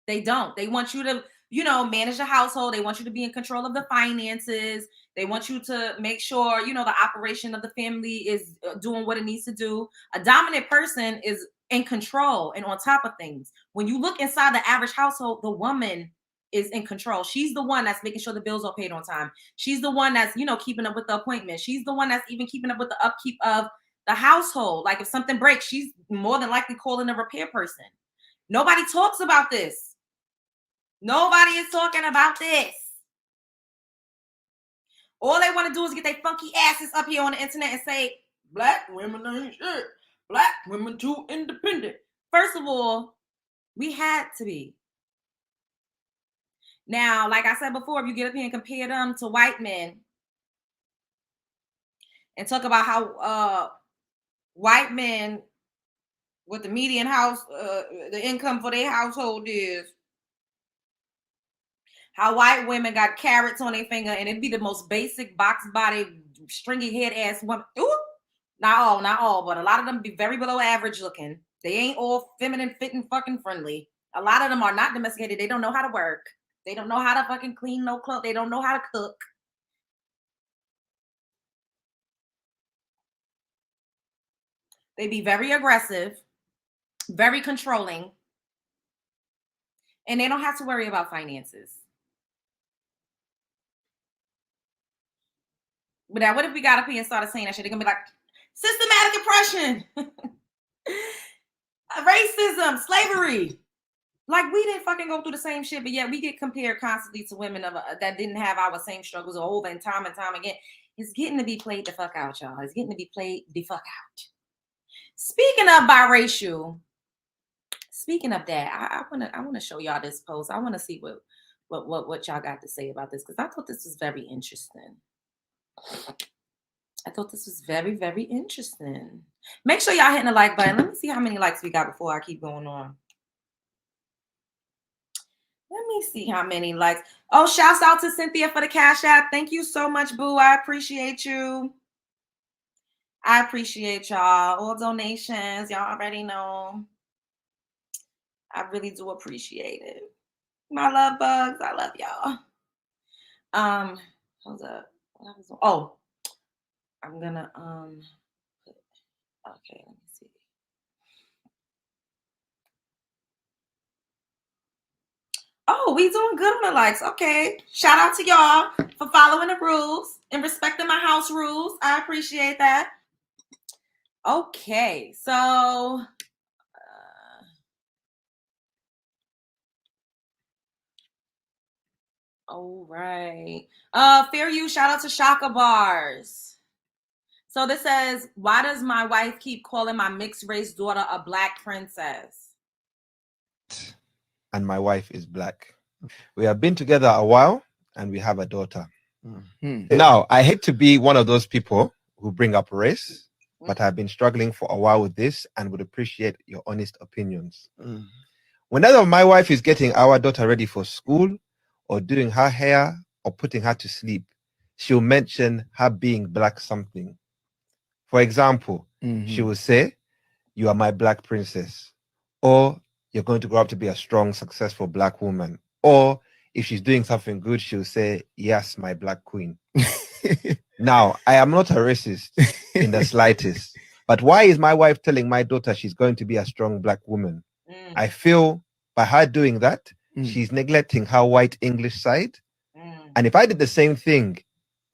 They don't. They want you to, manage the household. They want you to be in control of the finances. They want you to make sure, the operation of the family is doing what it needs to do. A dominant person is in control and on top of things. When you look inside the average household, the woman is in control. She's the one that's making sure the bills are paid on time. She's the one that's, keeping up with the appointments. She's the one that's even keeping up with the upkeep of the household. Like, if something breaks, she's more than likely calling a repair person. Nobody talks about this. Nobody is talking about this. All they want to do is get their funky asses up here on the internet and say, black women ain't shit. Black women too independent. First of all, we had to be. Now, like I said before, if you get up here and compare them to white men and talk about how white men, what the median house, the income for their household is, how white women got carrots on their finger, and it'd be the most basic box body, stringy head ass woman. Ooh, not all, but a lot of them be very below average looking. They ain't all feminine, fit, and fucking friendly. A lot of them are not domesticated. They don't know how to work. They don't know how to fucking clean no clothes. They don't know how to cook. They be very aggressive, very controlling, and they don't have to worry about finances. But now, what if we got up here and started saying that shit? They're gonna be like, systematic oppression, racism, slavery. Like, we didn't fucking go through the same shit, but yet we get compared constantly to women that didn't have our same struggles over and time again. It's getting to be played the fuck out, y'all. It's getting to be played the fuck out. Speaking of biracial, speaking of that, I wanna show y'all this post. I want to see what y'all got to say about this, because I thought this was very interesting. I thought this was very, very interesting. Make sure y'all hitting the like button. Let me see how many likes we got before I keep going on. Let me see how many likes. Oh, shouts out to Cynthia for the Cash App. Thank you so much, boo. I appreciate you. I appreciate y'all. All donations, y'all already know. I really do appreciate it. My love bugs, I love y'all. Hold up. Oh, I'm gonna okay, let me see. Oh, we doing good on the likes. Okay. Shout out to y'all for following the rules and respecting my house rules. I appreciate that. Okay, so all right. Fair use, shout out to Shaka Bars. So this says, why does my wife keep calling my mixed race daughter a black princess? And my wife is black. We have been together a while and we have a daughter. Now, I hate to be one of those people who bring up race, but I've been struggling for a while with this and would appreciate your honest opinions. Whenever my wife is getting our daughter ready for school or doing her hair or putting her to sleep, she'll mention her being black something. For example, she will say, "You are my black princess," or "You're going to grow up to be a strong, successful black woman." Or if she's doing something good, she'll say, "Yes, my black queen." Now, I am not a racist in the slightest, but why is my wife telling my daughter she's going to be a strong black woman? I feel by her doing that, she's neglecting her white English side. And if I did the same thing,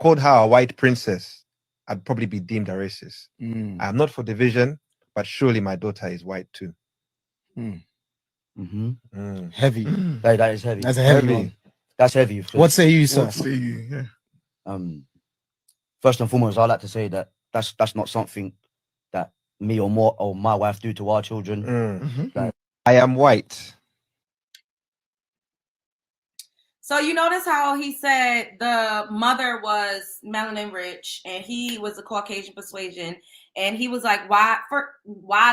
called her a white princess, I'd probably be deemed a racist. I'm not for division, but surely my daughter is white too. Heavy. That is heavy. That's a heavy one. That's heavy. What say you, sir? What say you? Yeah. First and foremost, I like to say that that's not something that me or my wife do to our children. Like, I am white. So you notice how he said the mother was melanin rich and he was a Caucasian persuasion, and he was like, why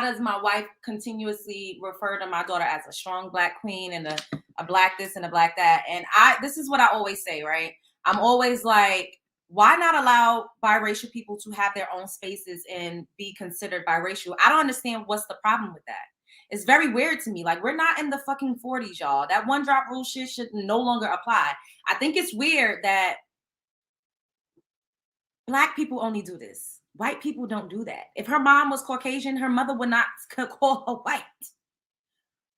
does my wife continuously refer to my daughter as a strong black queen and a black this and a black that? And this is what I always say, right? I'm always like, why not allow biracial people to have their own spaces and be considered biracial? I don't understand what's the problem with that. It's very weird to me. Like, we're not in the fucking 40s, y'all. That one drop rule shit should no longer apply. I think it's weird that black people only do this. White people don't do that. If her mom was Caucasian, her mother would not call her white.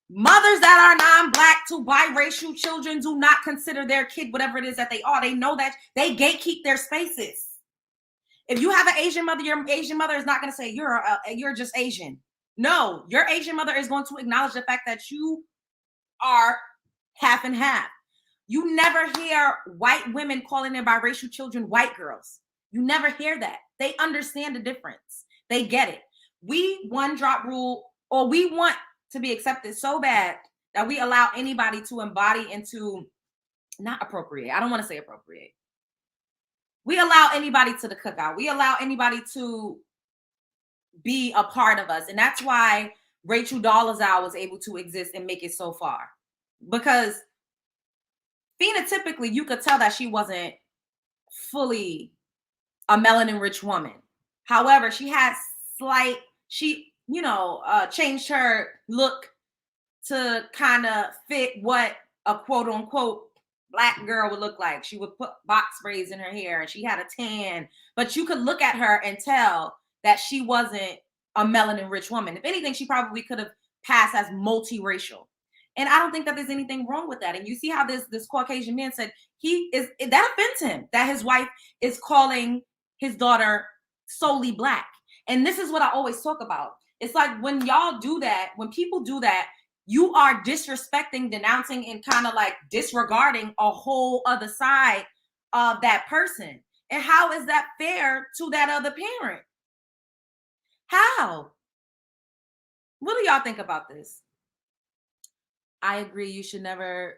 Mothers that are non-black to biracial children do not consider their kid whatever it is that they are. They know that they gatekeep their spaces. If you have an Asian mother, your Asian mother is not going to say you're just Asian. No, your Asian mother is going to acknowledge the fact that you are half and half. You never hear white women calling their biracial children white girls. You never hear that. They understand the difference. They get it. We one drop rule, or we want to be accepted so bad that we allow anybody to embody into, not appropriate. I don't want to say appropriate. We allow anybody to the cookout. We allow anybody to be a part of us. And that's why Rachel Dolezal was able to exist and make it so far. Because phenotypically, you could tell that she wasn't fully a melanin-rich woman. However, she had changed her look to kind of fit what a quote-unquote Black girl would look like. She would put box braids in her hair and she had a tan, but you could look at her and tell that she wasn't a melanin-rich woman. If anything, she probably could have passed as multiracial. And I don't think that there's anything wrong with that. And you see how this Caucasian man said that offends him, that his wife is calling his daughter solely Black. And this is what I always talk about. It's like when y'all do that, when people do that, you are disrespecting, denouncing, and kind of like disregarding a whole other side of that person. And how is that fair to that other parent? How? What do y'all think about this? I agree. You should never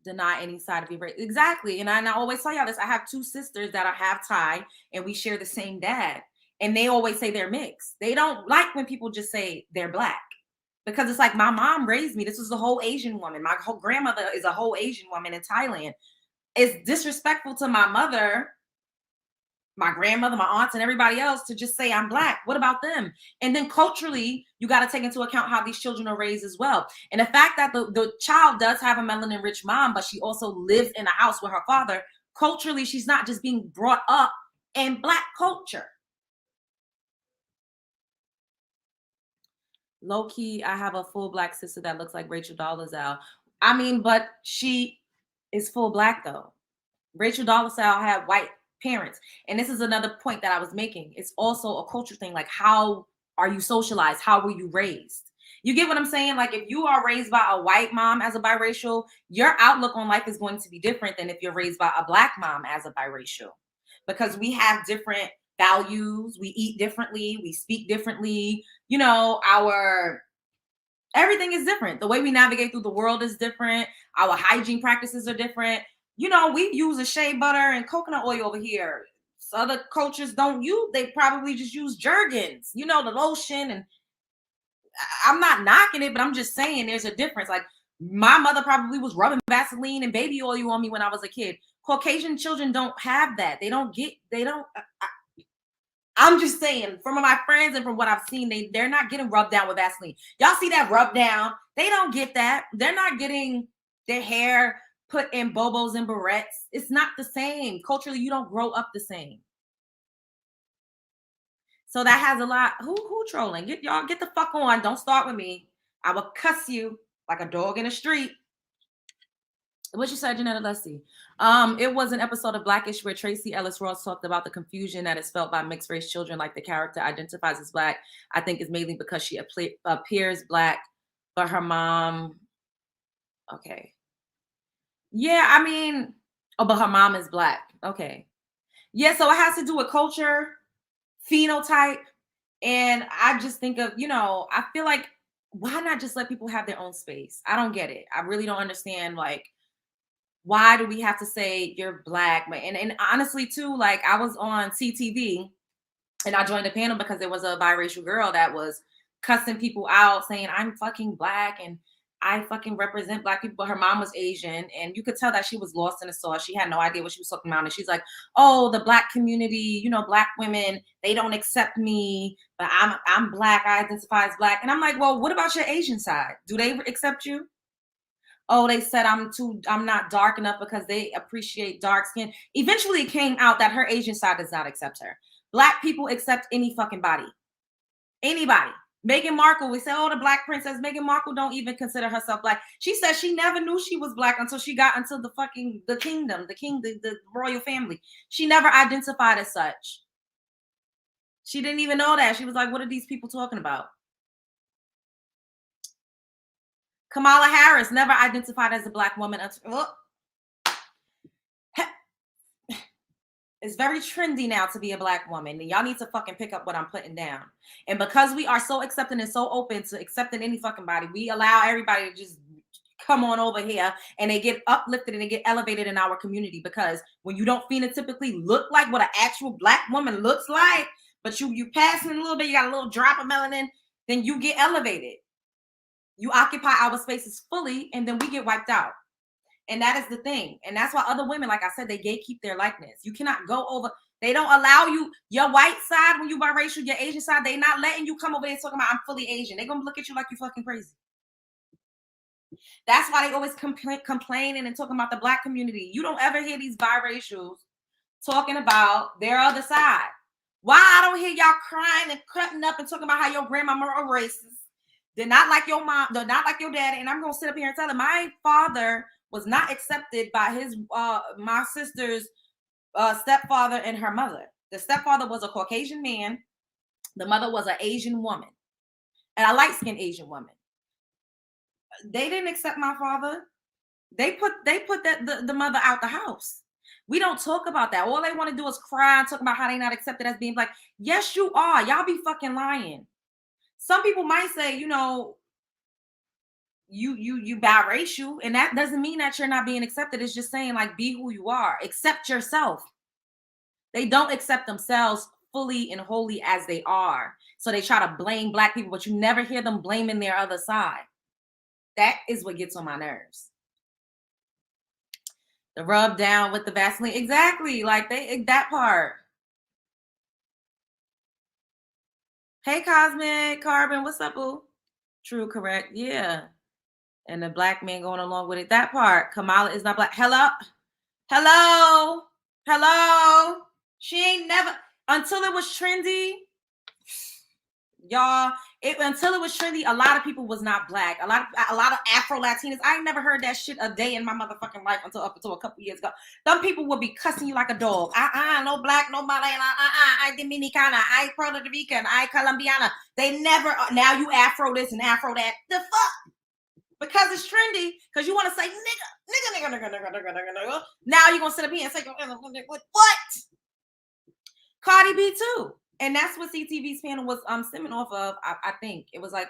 deny any side of your race. Exactly. And I always tell y'all this. I have two sisters that are half Thai and we share the same dad. And they always say they're mixed. They don't like when people just say they're Black. Because it's like, my mom raised me. This is a whole Asian woman. My whole grandmother is a whole Asian woman in Thailand. It's disrespectful to my mother, my grandmother, my aunts, and everybody else to just say I'm Black. What about them? And then culturally, you got to take into account how these children are raised as well. And the fact that the child does have a melanin-rich mom, but she also lives in a house with her father, culturally, she's not just being brought up in Black culture. Low key, I have a full Black sister that looks like Rachel Dolezal. I mean, but she is full Black though. Rachel Dolezal had white parents. And this is another point that I was making. It's also a culture thing. Like, how are you socialized? How were you raised? You get what I'm saying? Like, if you are raised by a white mom as a biracial, your outlook on life is going to be different than if you're raised by a Black mom as a biracial. Because we have different values, we eat differently, we speak differently, everything is different. The way we navigate through the world is different. Our hygiene practices are different. We use a shea butter and coconut oil over here. So other cultures don't use, they probably just use Jergens, the lotion. And I'm not knocking it, but I'm just saying there's a difference. Like, my mother probably was rubbing Vaseline and baby oil on me when I was a kid. Caucasian children don't have that. I'm just saying, from my friends and from what I've seen, they're not getting rubbed down with Vaseline. Y'all see that rub down? They don't get that. They're not getting their hair put in bobos and barrettes. It's not the same. Culturally, you don't grow up the same. So that has a lot. Who trolling? Get the fuck on. Don't start with me. I will cuss you like a dog in the street. What you said, Janetta? Let's see. It was an episode of Blackish where Tracy Ellis Ross talked about the confusion that is felt by mixed race children. Like, the character identifies as Black. I think is mainly because she appears Black, but her mom. Okay. Yeah, I mean, but her mom is Black. Okay. Yeah, so it has to do with culture, phenotype, and I just think of, I feel like, why not just let people have their own space? I don't get it. I really don't understand, like, why do we have to say you're Black? And honestly, too, like, I was on CTV and I joined a panel because there was a biracial girl that was cussing people out, saying, I'm fucking Black and I fucking represent Black people. But her mom was Asian, and you could tell that she was lost in the sauce. She had no idea what she was talking about. And she's like, oh, the Black community, Black women, they don't accept me, but I'm Black. I identify as Black. And I'm like, well, what about your Asian side? Do they accept you? Oh, they said I'm not dark enough because they appreciate dark skin. Eventually it came out that her Asian side does not accept her. Black people accept any fucking body. Anybody. Meghan Markle, we say, oh, the Black princess. Meghan Markle don't even consider herself Black. She said she never knew she was Black until she got into the kingdom, the royal family. She never identified as such. She didn't even know that. She was like, what are these people talking about? Kamala Harris never identified as a Black woman. It's very trendy now to be a black woman, and y'all need to fucking pick up what I'm putting down. And because we are so accepting and so open to accepting any fucking body, we allow everybody to just come on over here, and they get uplifted and they get elevated in our community. Because when you don't phenotypically look like what an actual black woman looks like, but you passing a little bit, you got a little drop of melanin, then you get elevated. You occupy our spaces fully, and then we get wiped out. And that is the thing. And that's why other women, like I said, they gatekeep their likeness. You cannot go over. They don't allow you, your white side, when you biracial, your Asian side, they not letting you come over there talking about I'm fully Asian. They're going to look at you like you fucking crazy. That's why they always complaining and talking about the black community. You don't ever hear these biracials talking about their other side. Why I don't hear y'all crying and cutting up and talking about how your grandmama are racist. They're not like your mom. They're not like your daddy. And I'm going to sit up here and tell them my father was not accepted by his my sister's stepfather and her mother. The stepfather was a Caucasian man. The mother was an Asian woman, and a light-skinned Asian woman. They didn't accept my father. They put the mother out the house. We don't talk about that. All they want to do is cry and talk about how they not accepted as being black. Yes, you are. Y'all be fucking lying. Some people might say, you know, you biracial, and that doesn't mean that you're not being accepted. It's just saying, like, be who you are. Accept yourself. They don't accept themselves fully and wholly as they are. So they try to blame black people, but you never hear them blaming their other side. That is what gets on my nerves. The rub down with the Vaseline. Exactly. Like that part. Hey, Cosmic Carbon. What's up, boo? True, correct. Yeah. And the black man going along with it. That part. Kamala is not black. Hello? Hello? Hello? She ain't never, until it was trendy, y'all, until it was trendy, a lot of people was not black. A lot of Afro Latinas. I ain't never heard that shit a day in my motherfucking life until a couple years ago. Some people would be cussing you like a dog. No black, no Malay, I Dominicana, I Puerto Rican, I Colombiana. They never, now you Afro this and Afro that. The fuck? Because it's trendy, because you want to say nigga. Now you're going to sit up here and say, what? Cardi B too. And that's what CTV's panel was stemming off of. I think it was like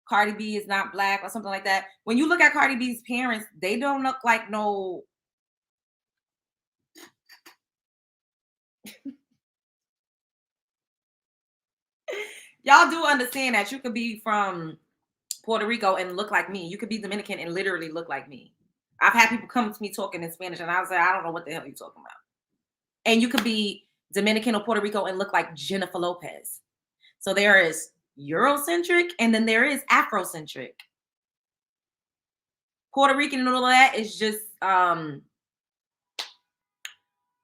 Cardi B is not black or something like that. When you look at Cardi B's parents, they don't look like no. Y'all do understand that you could be from Puerto Rico and look like me. You could be Dominican and literally look like me. I've had people come to me talking in Spanish and I was like, I don't know what the hell you're talking about. And you could be Dominican or Puerto Rico and look like Jennifer Lopez. So there is Eurocentric and then there is Afrocentric. Puerto Rican and all of that is just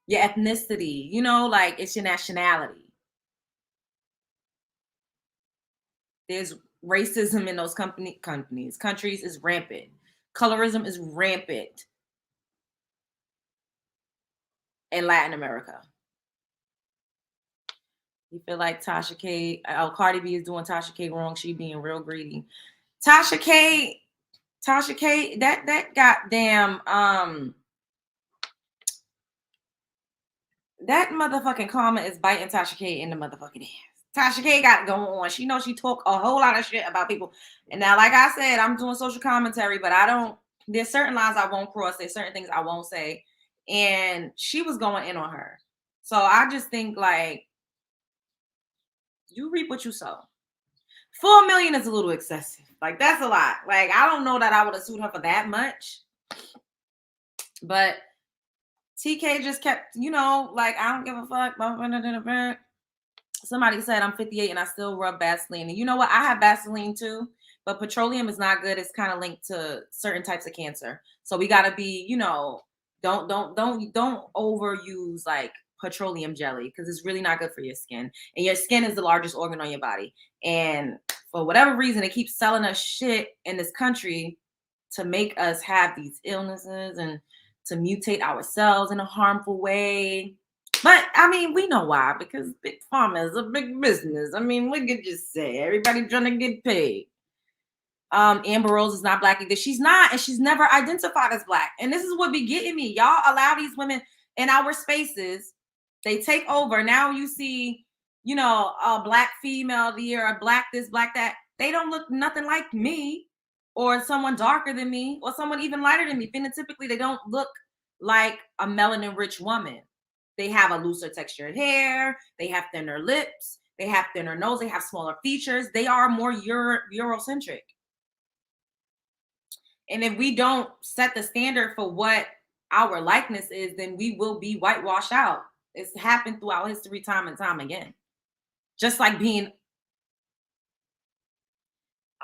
your ethnicity, you know, like it's your nationality. There's racism in those countries is rampant. Colorism is rampant in Latin America. You feel like Tasha K, Cardi B is doing Tasha K wrong. She being real greedy. Tasha K, that goddamn that motherfucking karma is biting Tasha K in the motherfucking ass. Tasha K got it going on. She knows she talk a whole lot of shit about people. And now, like I said, I'm doing social commentary, but there's certain lines I won't cross. There's certain things I won't say. And she was going in on her. So I just think, like, you reap what you sow. 4 million is a little excessive. Like, that's a lot. Like, I don't know that I would have sued her for that much. But TK just kept, you know, like, I don't give a fuck. Somebody said I'm 58 and I still rub Vaseline. And you know what? I have Vaseline too, but petroleum is not good. It's kind of linked to certain types of cancer. So we got to be, you know, don't overuse like petroleum jelly because it's really not good for your skin. And your skin is the largest organ on your body. And for whatever reason, it keeps selling us shit in this country to make us have these illnesses and to mutate ourselves in a harmful way. But I mean, we know why, because big pharma is a big business. I mean, what could you say? Everybody trying to get paid. Amber Rose is not black either. She's not, and she's never identified as black. And this is what be getting me. Y'all allow these women in our spaces They take over. Now you see, you know, a black female of the year, a black this, black that. They don't look nothing like me, or someone darker than me, or someone even lighter than me. Phenotypically, they don't look like a melanin-rich woman. They have a looser textured hair. They have thinner lips. They have thinner nose. They have smaller features. They are more Eurocentric. And if we don't set the standard for what our likeness is, then we will be whitewashed out. It's happened throughout history time and time again. Just like being a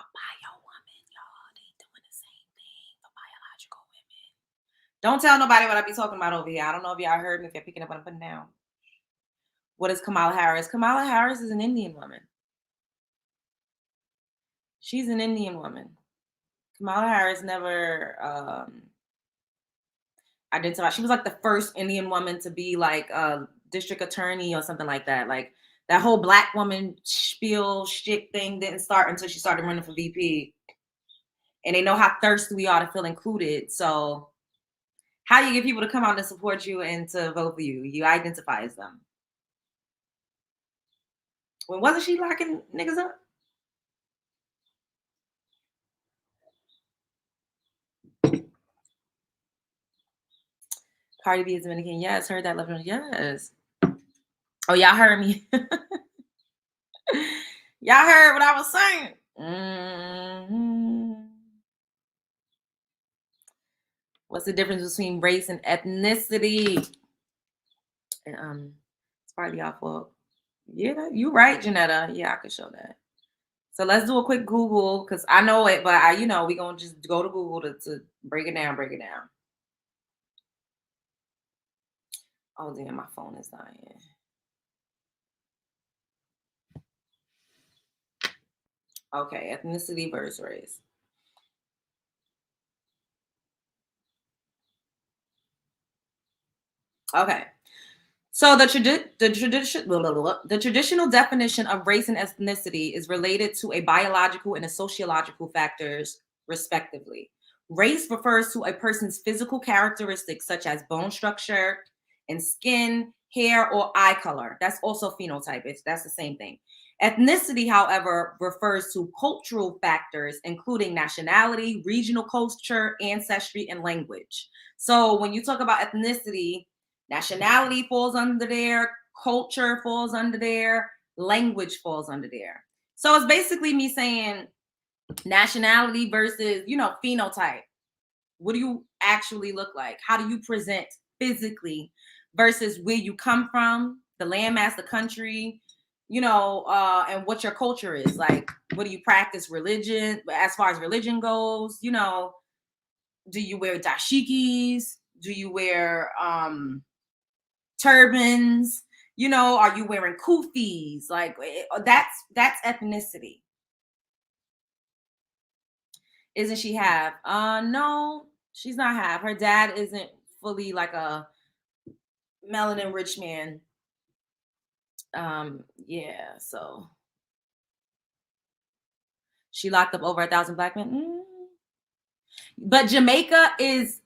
bio woman, y'all, they doing the same thing for biological women. Don't tell nobody what I be talking about over here. I don't know if y'all heard me, if you're picking up what I'm putting down. What is Kamala Harris? Kamala Harris is an Indian woman. She's an Indian woman. Kamala Harris never identified. She was like the first Indian woman to be like a district attorney or something like that. Like that whole black woman spiel shit thing didn't start until she started running for VP. And they know how thirsty we are to feel included. So how do you get people to come out and support you and to vote for you? You identify as them. When wasn't she locking niggas up? Cardi B is Dominican. Yes, heard that. Love her. Yes. Oh, y'all heard me. Y'all heard what I was saying. Mm-hmm. What's the difference between race and ethnicity? It's probably y'all fault. Yeah, you right, Janetta. Yeah, I could show that. So let's do a quick Google because I know it, but we gonna just go to Google to break it down. Oh damn, my phone is dying. Okay, ethnicity versus race. Okay. So the traditional definition of race and ethnicity is related to a biological and a sociological factors, respectively. Race refers to a person's physical characteristics such as bone structure and skin, hair, or eye color. That's also phenotype. That's the same thing. Ethnicity, however, refers to cultural factors, including nationality, regional culture, ancestry, and language. So when you talk about ethnicity, nationality falls under there, culture falls under there, language falls under there. So it's basically me saying nationality versus, phenotype. What do you actually look like? How do you present physically versus where you come from, the landmass, the country, and what your culture is. Like, what do you practice religion? As far as religion goes, do you wear dashikis? Do you wear turbans? Are you wearing kufis? Like that's ethnicity. Isn't she half? No, she's not half. Her dad isn't fully like a melanin rich man. Yeah, so she locked up over 1,000 black men. But Jamaica is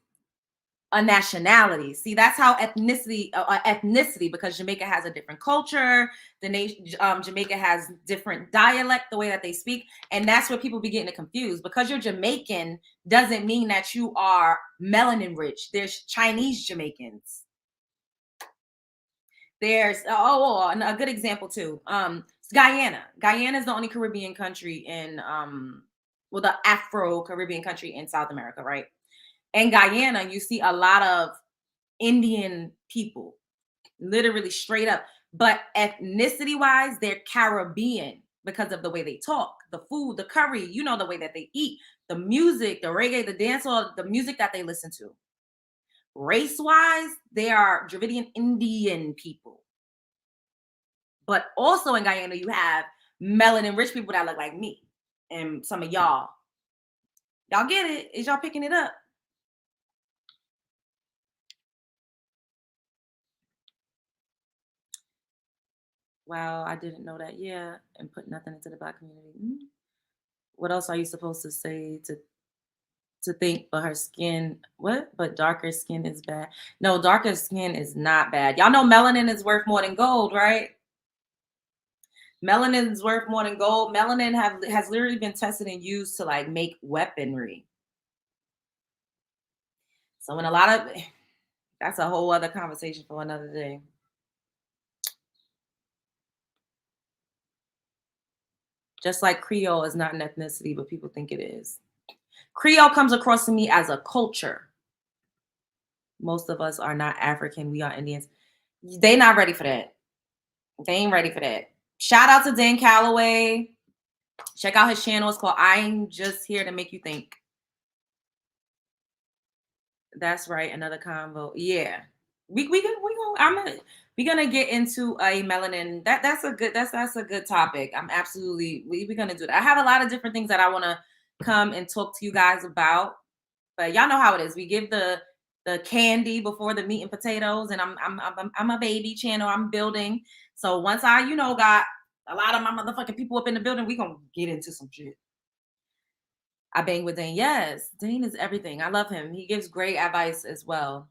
a nationality. See, that's how ethnicity, because Jamaica has a different culture. The nation, Jamaica has different dialect, the way that they speak, and that's where people be getting confused. Because you're Jamaican doesn't mean that you are melanin rich. There's Chinese Jamaicans. There's a good example too. Guyana. Guyana is the only Caribbean country in the Afro-Caribbean country in South America, right? In Guyana, you see a lot of Indian people, literally straight up. But ethnicity-wise, they're Caribbean because of the way they talk, the food, the curry, the way that they eat, the music, the reggae, the dancehall, the music that they listen to. Race-wise, they are Dravidian Indian people. But also in Guyana, you have melanin-rich people that look like me and some of y'all. Y'all get it? Is y'all picking it up? Wow, I didn't know that. Yeah, and put nothing into the black community. What else are you supposed to say to to think, but her skin, what? But darker skin is bad. No, darker skin is not bad. Y'all know melanin is worth more than gold, right? Melanin is worth more than gold. Melanin has literally been tested and used to like make weaponry. So when a lot of, that's a whole other conversation for another day. Just like Creole is not an ethnicity, but people think it is. Creole comes across to me as a culture. Most of us are not African. We are Indians. They not ready for that. They ain't ready for that. Shout out to Dan Calloway. Check out his channel. It's called I'm Just Here to Make You Think. That's right. Another convo. Yeah. We're gonna get into a melanin. That's a good topic. I'm absolutely we're gonna do that. I have a lot of different things that I want to come and talk to you guys about. But y'all know how it is. We give the candy before the meat and potatoes, and I'm a baby channel. I'm building. So once I, got a lot of my motherfucking people up in the building, we gonna get into some shit. I bang with Dane. Yes, Dane is everything. I love him. He gives great advice as well.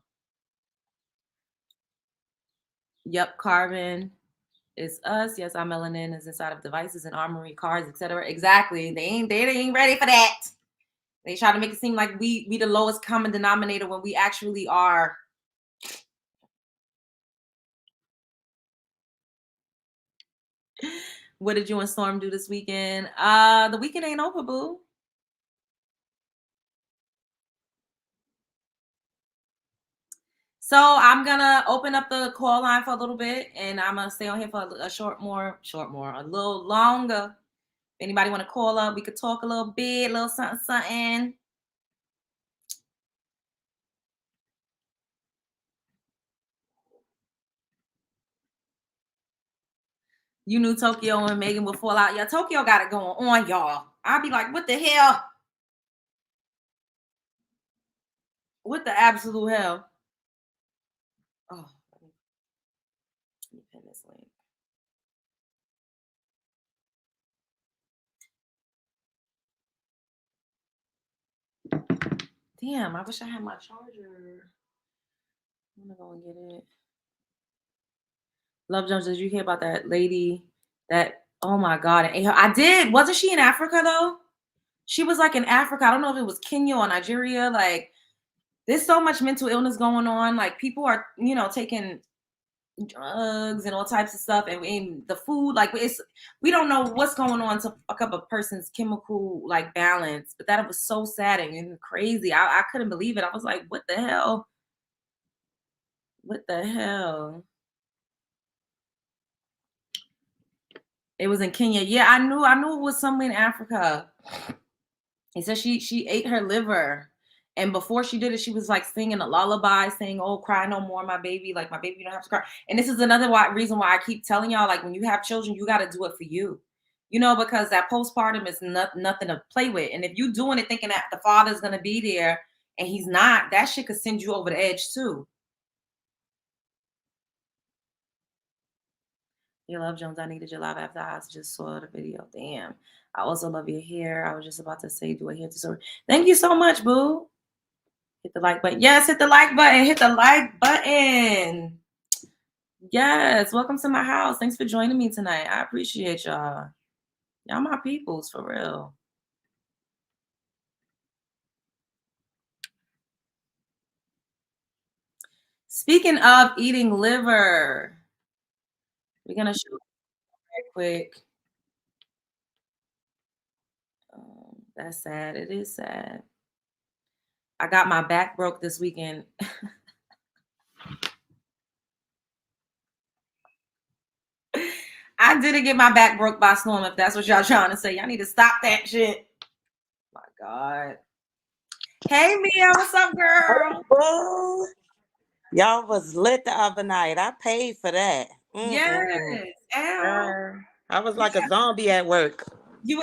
Yep, carbon is us. Yes, our melanin is inside of devices and armory, cars, etc. Exactly. They ain't ready for that. They try to make it seem like we the lowest common denominator when we actually are. What did you and Storm do this weekend? The weekend ain't over, boo. So I'm gonna open up the call line for a little bit, and I'm gonna stay on here for a little longer. If anybody want to call up, we could talk a little bit, a little something. You knew Tokyo and Megan would fall out. Yeah, Tokyo got it going on, y'all. I'll be like, what the hell? What the absolute hell? Oh, let me pin this link. Damn, I wish I had my charger. I'm gonna go and get it. Love Jones, did you hear about that lady that, oh my God, I did. Wasn't she in Africa though? She was like in Africa. I don't know if it was Kenya or Nigeria. Like, there's so much mental illness going on. Like, people are, taking drugs and all types of stuff, and the food, like, we don't know what's going on to fuck up a person's chemical like balance. But that was so sad and crazy. I couldn't believe it. I was like, what the hell? What the hell? It was in Kenya. Yeah, I knew it was somewhere in Africa. He said she ate her liver. And before she did it, she was like singing a lullaby, saying, "Oh, cry no more, my baby. Like, my baby, you don't have to cry." And this is another reason why I keep telling y'all, like, when you have children, you got to do it for you. Because that postpartum is nothing to play with. And if you doing it thinking that the father's going to be there and he's not, that shit could send you over the edge too. You love Jones. I needed your live after I just saw the video. Damn. I also love your hair. I was just about to say, do I hear the story? Thank you so much, boo. Hit the like button. Yes, hit the like button. Hit the like button. Yes, welcome to my house. Thanks for joining me tonight. I appreciate y'all. Y'all my peoples, for real. Speaking of eating liver, we're going to show you real quick. That's sad. It is sad. I got my back broke this weekend. I didn't get my back broke by Storm, if that's what y'all trying to say. Y'all need to stop that shit. My God. Hey, Mia, what's up, girl? Oh, y'all was lit the other night. I paid for that. Yes. I was like a zombie at work. You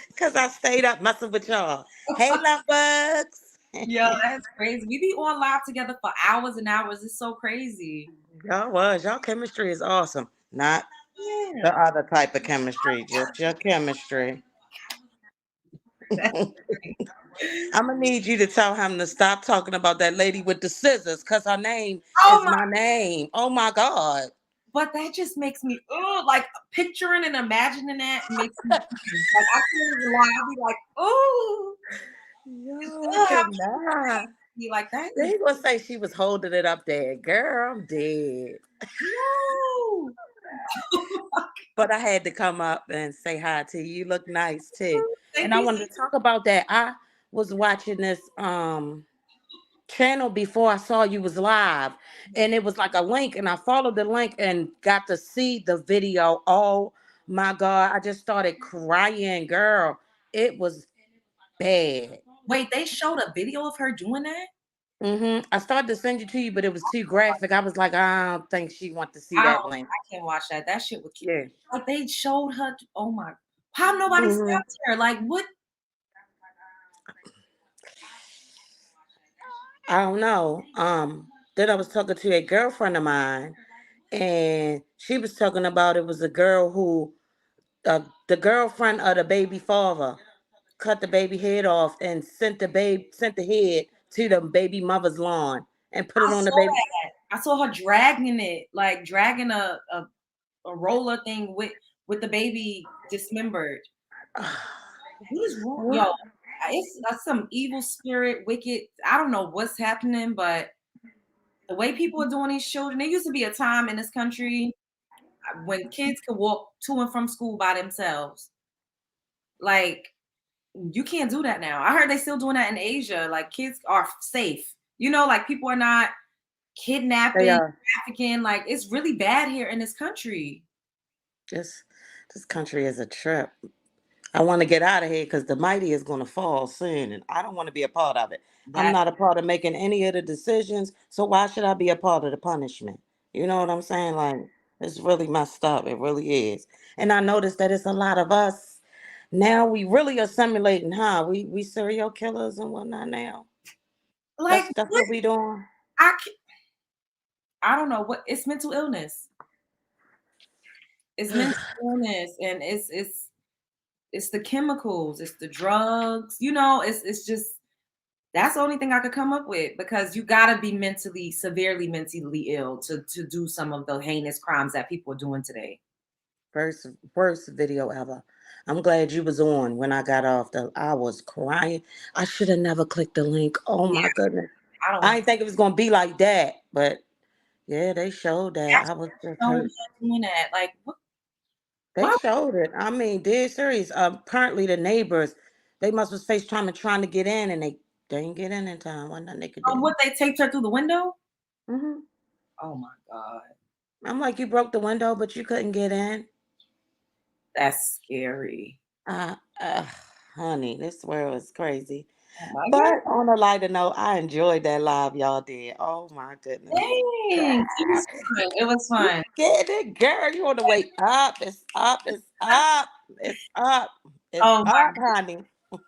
because I stayed up messing with y'all. Hey, love bugs. Yo, that's crazy. We be on live together for hours and hours. It's so crazy. Y'all chemistry is awesome. Not the other type of chemistry, just your chemistry. I'm gonna need you to tell him to stop talking about that lady with the scissors, cause her name Oh is my name. Oh my God. But that just makes me like picturing and imagining that makes me like I can't even lie. I'll be like, oh, Yo, I cannot. be like that. They gonna say she was holding it up there. Girl, I'm dead. No. But I had to come up and say hi to you. You look nice too. Thank And I you. wanted to talk about that. I was watching this channel before I saw you was live, and it was like a link, and I followed the link and got to see the video. Oh my God, I just started crying, girl. It was bad. Wait, they showed a video of her doing that? I started to send it to you, but it was too graphic. I was like, I don't think she wants to see I that link. can't watch that. That shit would kill. Yeah. Like they showed her. Oh my! How nobody stopped her? Like what? I don't know. Then I was talking to a girlfriend of mine, and she was talking about it was a girl who, the girlfriend of the baby father, cut the baby head off and sent the head to the baby mother's lawn and put it on the baby. I saw her dragging it, like dragging a roller thing with the baby dismembered. What is wrong, yo? It's some evil spirit, wicked. I don't know what's happening, but the way people are doing these children. There used to be a time in this country when kids could walk to and from school by themselves. Like you can't do that now. I heard they still doing that in Asia. Like kids are safe. You know, like people are not kidnapping, trafficking. Like it's really bad here in this country. This country is a trip. I want to get out of here because the mighty is going to fall soon, and I don't want to be a part of it. I'm not a part of making any of the decisions, so why should I be a part of the punishment? You know what I'm saying? Like, it's really messed up. It really is. And I noticed that it's a lot of us. Now we really assimilating, huh? We serial killers and whatnot now. Like that's what we doing. I don't know what it's mental illness. It's mental illness, and it's the chemicals, it's the drugs. You know, it's just that's the only thing I could come up with because you gotta be severely mentally ill to do some of the heinous crimes that people are doing today. Worst video ever. I'm glad you was on when I got off. I was crying. I should have never clicked the link. Oh my goodness. I didn't think it was gonna be like that, but yeah, they showed that. I was just hurt. Doing that. Like what? They showed it. I mean, dead serious. Apparently the neighbors, they must was trying to get in, and they didn't get in time. Wasn't nothing they could do. What, they taped her through the window? Mm-hmm. Oh my God. I'm like, you broke the window, but you couldn't get in. That's scary. Honey, this world is crazy. But on a lighter note, I enjoyed that live y'all did. Oh my goodness. Thanks. It was fun. Get it, girl. You want to wake up. It's up. It's up. It's up. It's up, honey.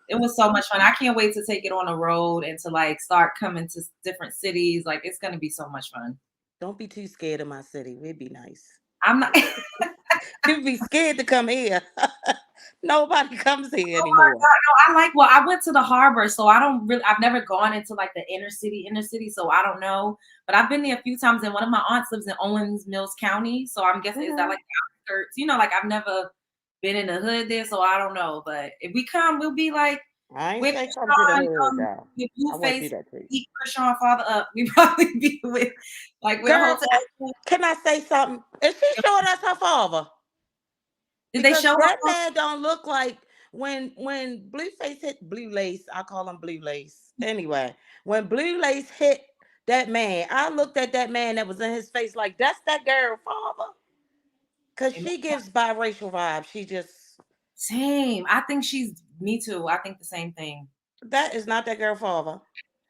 It was so much fun. I can't wait to take it on the road and to like start coming to different cities. Like it's gonna be so much fun. Don't be too scared of my city. We'd be nice. I'm not. You'd be scared to come here. Nobody comes here anymore. No, I went to the harbor, so I've never gone into like the inner city, so I don't know. But I've been there a few times, and one of my aunts lives in Owens Mills County, so I'm guessing is that like the outskirts? You know, like I've never been in the hood there, so I don't know. But if we come, we'll be like, I ain't say come to the hood, though. with Blueface, eat Krishan father up. We probably be with Girl, can I say something? Is she showing us her father? Did they show that man don't look like when Blueface hit Blue Lace, I call him Blue Lace. Anyway, when Blue Lace hit that man, I looked at that man that was in his face like, that's that girl father. Because she gives biracial vibes. She just... Same. I think me too. I think the same thing. That is not that girl father.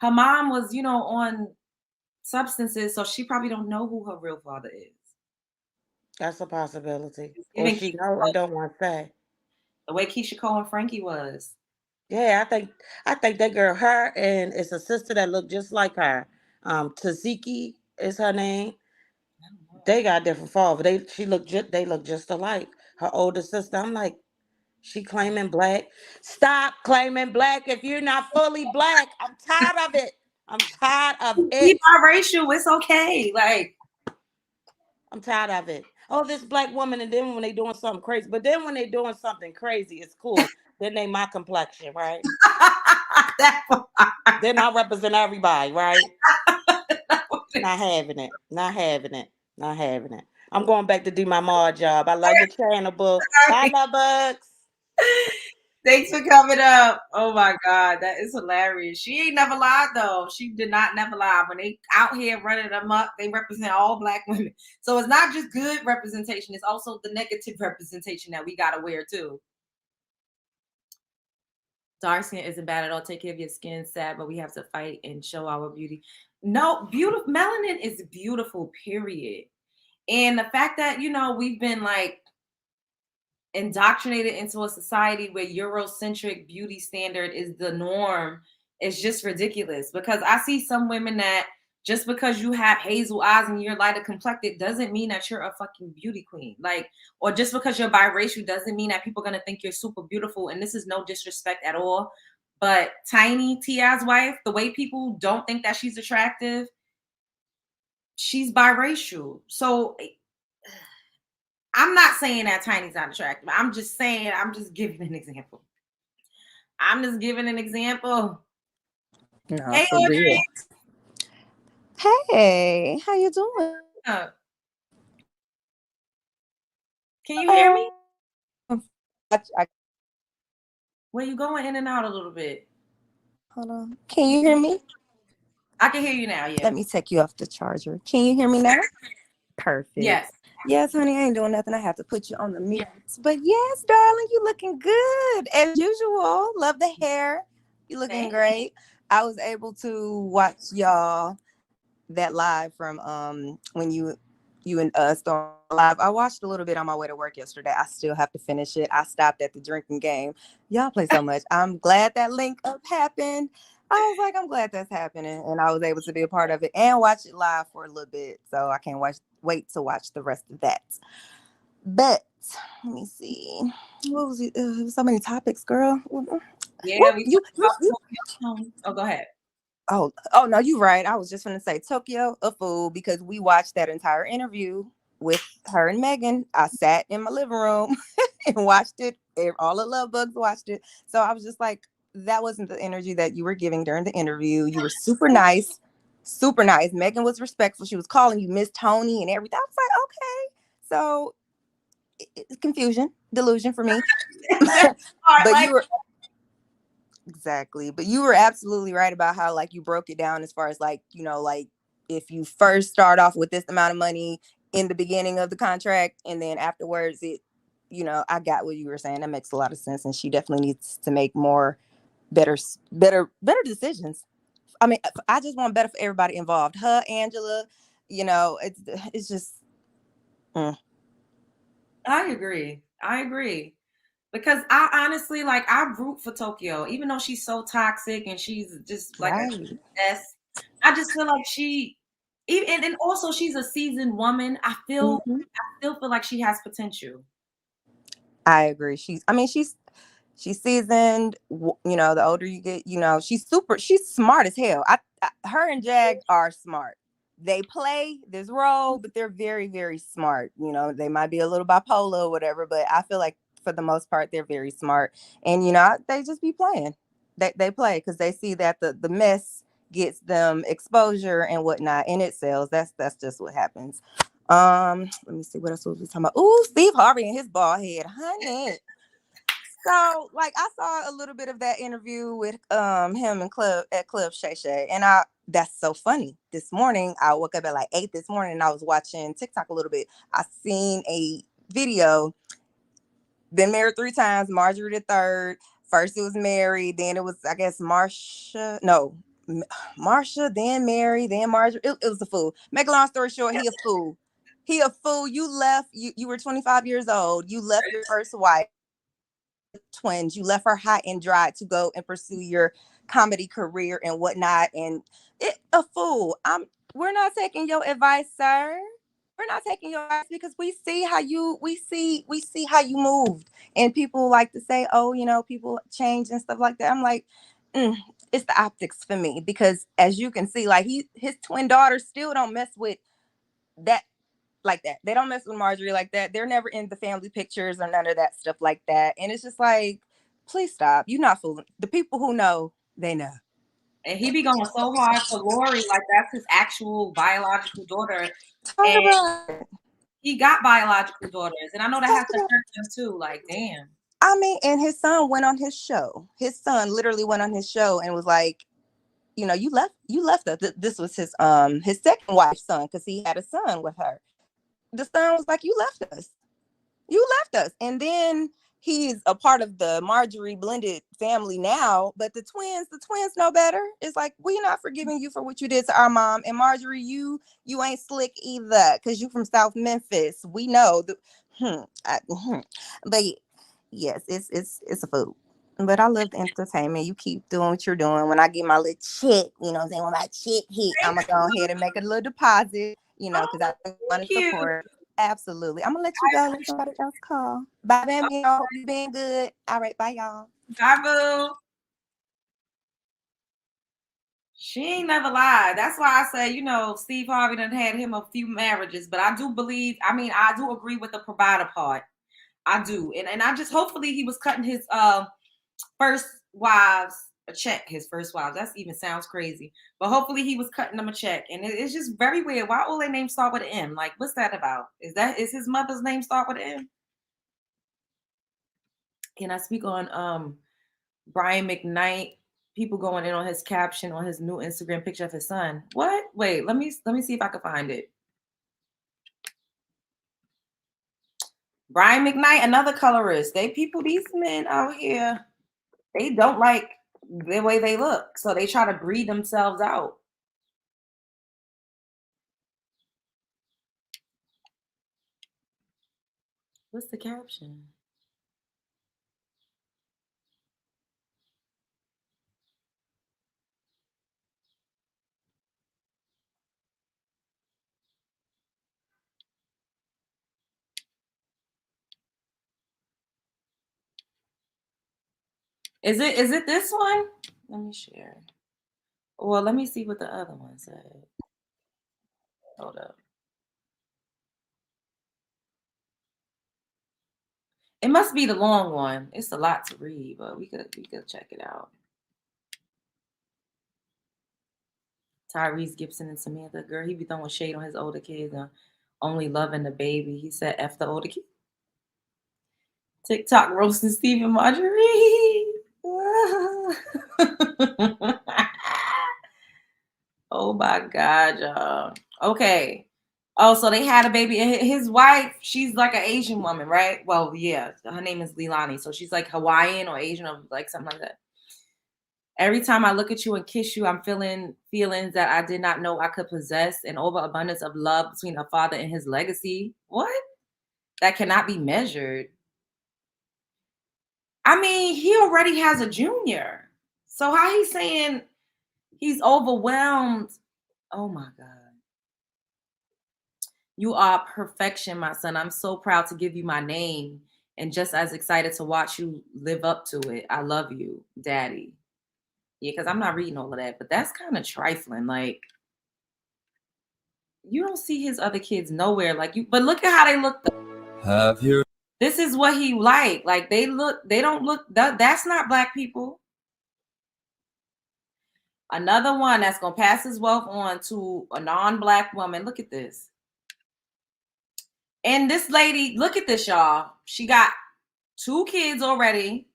Her mom was, on substances, so she probably don't know who her real father is. That's a possibility. Or she know and don't want to say. The way Keisha Cole and Frankie was. Yeah, I think that girl, her and it's a sister that looked just like her. Taziki is her name. They got different father. They look just alike. Her older sister. I'm like, She claiming black. Stop claiming black if you're not fully black. I'm tired of it. I'm tired of it. Be biracial. It's okay. Like, I'm tired of it. Oh, this black woman, and then when they doing something crazy, but then when they doing something crazy, it's cool. Then they my complexion, right? Then I represent everybody, right? Not having it. Not having it. Not having it. I'm going back to do my mod job. I like the channel, boo. Bye, love bugs. Thanks for coming up. Oh my God, that is hilarious. She ain't never lied though. She did not never lie. When they out here running them up, they represent all black women. So it's not just good representation, it's also the negative representation that we gotta wear too. Dark skin isn't bad at all. Take care of your skin, sad, but we have to fight and show our beauty. No, beautiful melanin is beautiful, period. And the fact that, you know, we've been like indoctrinated into a society where Eurocentric beauty standard is the norm is just ridiculous. Because I see some women that just because you have hazel eyes and you're lighter complected doesn't mean that you're a fucking beauty queen. Like, or just because you're biracial doesn't mean that people are gonna think you're super beautiful. And this is no disrespect at all. But Tiny, T.I.'s wife, the way people don't think that she's attractive, she's biracial. So I'm not saying that Tiny's not attractive. I'm just saying, I'm just giving an example. I'm just giving an example. No, Hey, for Audrey. real. Hey, how you doing? Can you hear me? I Where you going in and out a little bit? Hold on. Can you hear me? I can hear you now, yeah. Let me take you off the charger. Can you hear me now? Perfect. Yes. Yes, honey, I ain't doing nothing. I have to put you on the mute. But yes, darling, you looking good as usual. Love the hair. You looking great. I was able to watch y'all that live from when you and us on live. I watched a little bit on my way to work yesterday. I still have to finish it. I stopped at the drinking game. Y'all play so much. I'm glad that link up happened. I was like, I'm glad that's happening, and I was able to be a part of it and watch it live for a little bit. So I can't wait to watch the rest of that. But let me see. What was it? It was so many topics, girl. Yeah, oh, go ahead. Oh no, you're right. I was just gonna say Tokyo a fool because we watched that entire interview with her and Megan. I sat in my living room and watched it. All the love bugs watched it. So I was just like, that wasn't the energy that you were giving during the interview. You were super nice, super nice. Megan was respectful. She was calling you Miss Toni and everything. I was like, okay. So it's confusion, delusion for me. But you were exactly. But you were absolutely right about how like you broke it down as far as like, you know, like if you first start off with this amount of money in the beginning of the contract and then afterwards it, you know, I got what you were saying. That makes a lot of sense. And she definitely needs to make more better decisions. I mean, I just want better for everybody involved. Her, Angela, you know, it's just I agree. Because I honestly, like, I root for Tokyo, even though she's so toxic and she's just like a mess. I just feel like and also she's a seasoned woman. I still feel like she has potential. I agree. She's seasoned. You know, the older you get, you know, she's smart as hell. Her and Jag are smart. They play this role, but they're very, very smart. You know, they might be a little bipolar or whatever, but I feel like for the most part, they're very smart. And, you know, they just be playing. They play because they see that the mess gets them exposure and whatnot, and it sells. That's just what happens. Let me see what else was we talking about. Ooh, Steve Harvey and his bald head, honey. So, like, I saw a little bit of that interview with him and Club Shay Shay, and that's so funny. This morning, I woke up at like 8 this morning, and I was watching TikTok a little bit. I seen a video. Been married 3 times. Marjorie the third. First, it was Mary. Then it was, I guess, Marsha, then Mary, then Marjorie. It was a fool. Make a long story short, he a fool. He a fool. You left. You were 25 years old. You left your first wife. Twins. You left her high and dry to go and pursue your comedy career and whatnot. And a fool. We're not taking your advice, sir. we're not taking your advice because we see how you moved. And people like to say, oh, you know, people change and stuff like that. I'm like, it's the optics for me, because as you can see, like his twin daughters still don't mess with that like that. They don't mess with Marjorie like that. They're never in the family pictures or none of that stuff like that. And it's just like, please stop. You're not fooling. The people who know, they know. And he be going so hard for Lori, like that's his actual biological daughter. Talk And about it. he got biological daughters, and I know that has to hurt him too. Like, damn. I mean, and his son went on his show. His son literally went on his show and was like, you know, you left us. This was his second wife's son, because he had a son with her. The son was like, you left us. And then he's a part of the Marjorie blended family now, but the twins know better. It's like, we're not forgiving you for what you did to our mom. And Marjorie, you ain't slick either, because you from South Memphis. We know. But yes, it's a food. But I love the entertainment. You keep doing what you're doing. When I get my little check, you know what I'm saying? When my check hit, I'm going to go ahead and make a little deposit, you know, because I want to support. Absolutely. I'm going to let you go. Let somebody else call. Bye, baby. I hope you been good. All right. Bye, y'all. Bye, boo. She ain't never lied. That's why I say, you know, Steve Harvey done had him a few marriages. But I do believe, I mean, I do agree with the provider part. I do. And I just, hopefully he was cutting his first wives a check. His first wives. That even sounds crazy. But hopefully he was cutting them a check. And it's just very weird. Why all their names start with an M? Like, what's that about? Is his mother's name start with an M? Can I speak on Brian McKnight? People going in on his caption on his new Instagram picture of his son. What? Wait, let me see if I can find it. Brian McKnight, another colorist. These men out here, they don't like the way they look. So they try to breed themselves out. What's the caption? Is it this one? Let me share. Well, let me see what the other one said. Hold up. It must be the long one. It's a lot to read, but we could check it out. Tyrese Gibson and Samantha, girl, he be throwing shade on his older kids and only loving the baby. He said F the older kid. TikTok roasting Steve and Marjorie. Oh my God, y'all. Okay. Oh, so they had a baby. And his wife, she's like an Asian woman, right? Well, yeah. Her name is Leilani. So she's like Hawaiian or Asian or like something like that. Every time I look at you and kiss you, I'm feeling feelings that I did not know I could possess, an overabundance of love between a father and his legacy. What? That cannot be measured. I mean, he already has a junior. So how he's saying he's overwhelmed? Oh my God. You are perfection, my son. I'm so proud to give you my name and just as excited to watch you live up to it. I love you, Daddy. Yeah, because I'm not reading all of that, but that's kind of trifling. Like, you don't see his other kids nowhere. Like you, but look at how they look. Have you? This is what he like they don't look, that's not Black people. Another one that's gonna pass his wealth on to a non-Black woman. Look at this. And this lady, look at this, y'all. She got 2 kids already.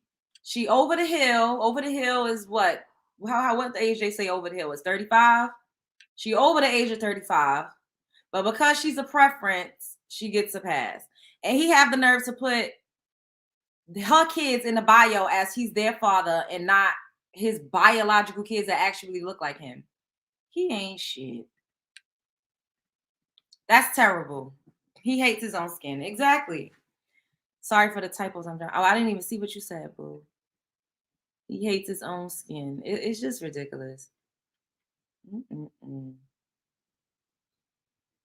She over the hill. Over the hill is what? What the age they say over the hill is 35? She over the age of 35. But because she's a preference, she gets a pass. And he have the nerve to put her kids in the bio as he's their father and not his biological kids that actually look like him. He ain't shit. That's terrible. He hates his own skin. Exactly. Sorry for the typos. Oh, I didn't even see what you said, boo. He hates his own skin. It's just ridiculous.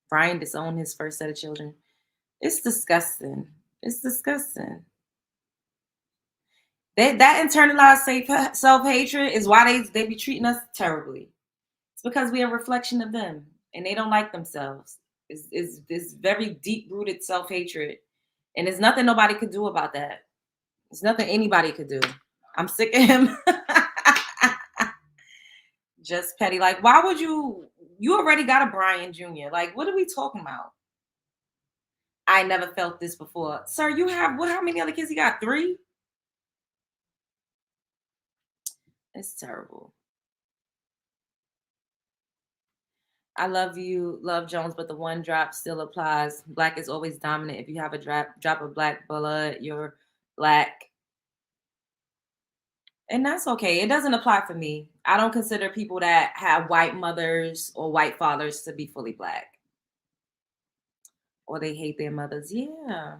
Brian disowned his first set of children. It's disgusting. It's disgusting. That internalized self-hatred is why they be treating us terribly. It's because we are a reflection of them and they don't like themselves. It's very deep-rooted self-hatred. And there's nothing nobody could do about that. There's nothing anybody could do. I'm sick of him. Just petty. Like, why would you already got a Brian Jr.? Like, what are we talking about? I never felt this before. Sir, you have how many other kids? He got 3? It's terrible. I love you, Love Jones, but the one drop still applies. Black is always dominant. If you have a drop of black blood, you're black. And that's okay. It doesn't apply for me. I don't consider people that have white mothers or white fathers to be fully black. Or they hate their mothers. Yeah.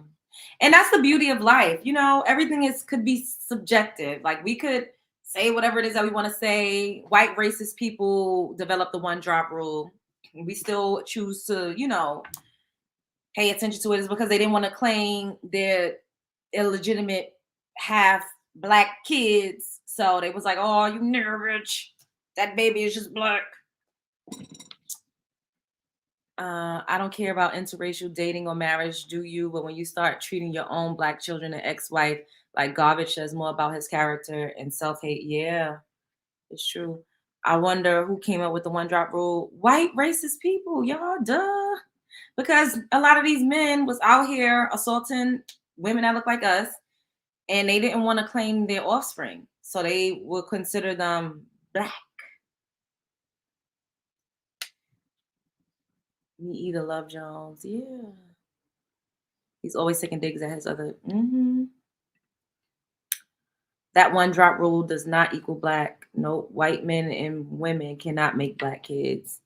And that's the beauty of life. You know, everything could be subjective. Like, we could say whatever it is that we want to say. White racist people develop the one drop rule. We still choose to, you know, pay attention to it. Is because they didn't want to claim their illegitimate half black kids. So they was like, oh, you nigger bitch. That baby is just black. I don't care about interracial dating or marriage, do you? But when you start treating your own black children and ex-wife like garbage, says more about his character and self-hate. Yeah, it's true. I wonder who came up with the one drop rule. White racist people, y'all, duh. Because a lot of these men was out here assaulting women that look like us, and they didn't want to claim their offspring. So they would consider them black. Me either, Love Jones. Yeah. He's always taking digs at his other. That one drop rule does not equal black. No, white men and women cannot make black kids.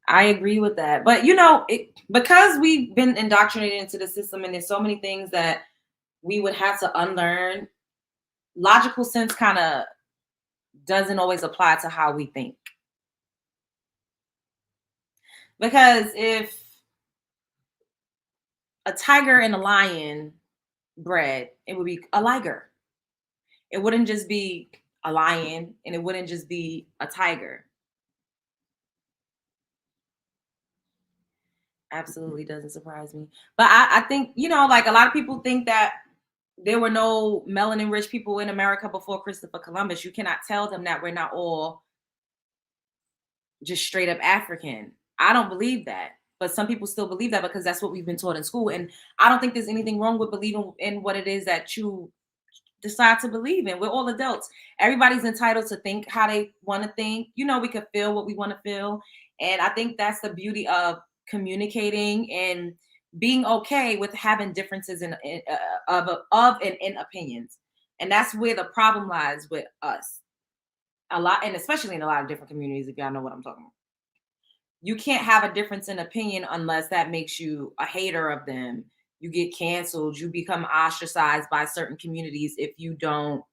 I agree with that. But, you know, because we've been indoctrinated into the system and there's so many things that we would have to unlearn, logical sense kind of doesn't always apply to how we think. Because if a tiger and a lion bred, it would be a liger. It wouldn't just be a lion, and it wouldn't just be a tiger. Absolutely doesn't surprise me. But I think, you know, like a lot of people think that there were no melanin-rich people in America before Christopher Columbus. You cannot tell them that we're not all just straight up African. I don't believe that. But some people still believe that because that's what we've been taught in school. And I don't think there's anything wrong with believing in what it is that you decide to believe in. We're all adults. Everybody's entitled to think how they want to think. You know, we could feel what we want to feel. And I think that's the beauty of communicating and being okay with having differences in opinions. And that's where the problem lies with us. A lot, and especially in a lot of different communities, if y'all know what I'm talking about. You can't have a difference in opinion unless that makes you a hater of them. You get canceled. You become ostracized by certain communities if you don't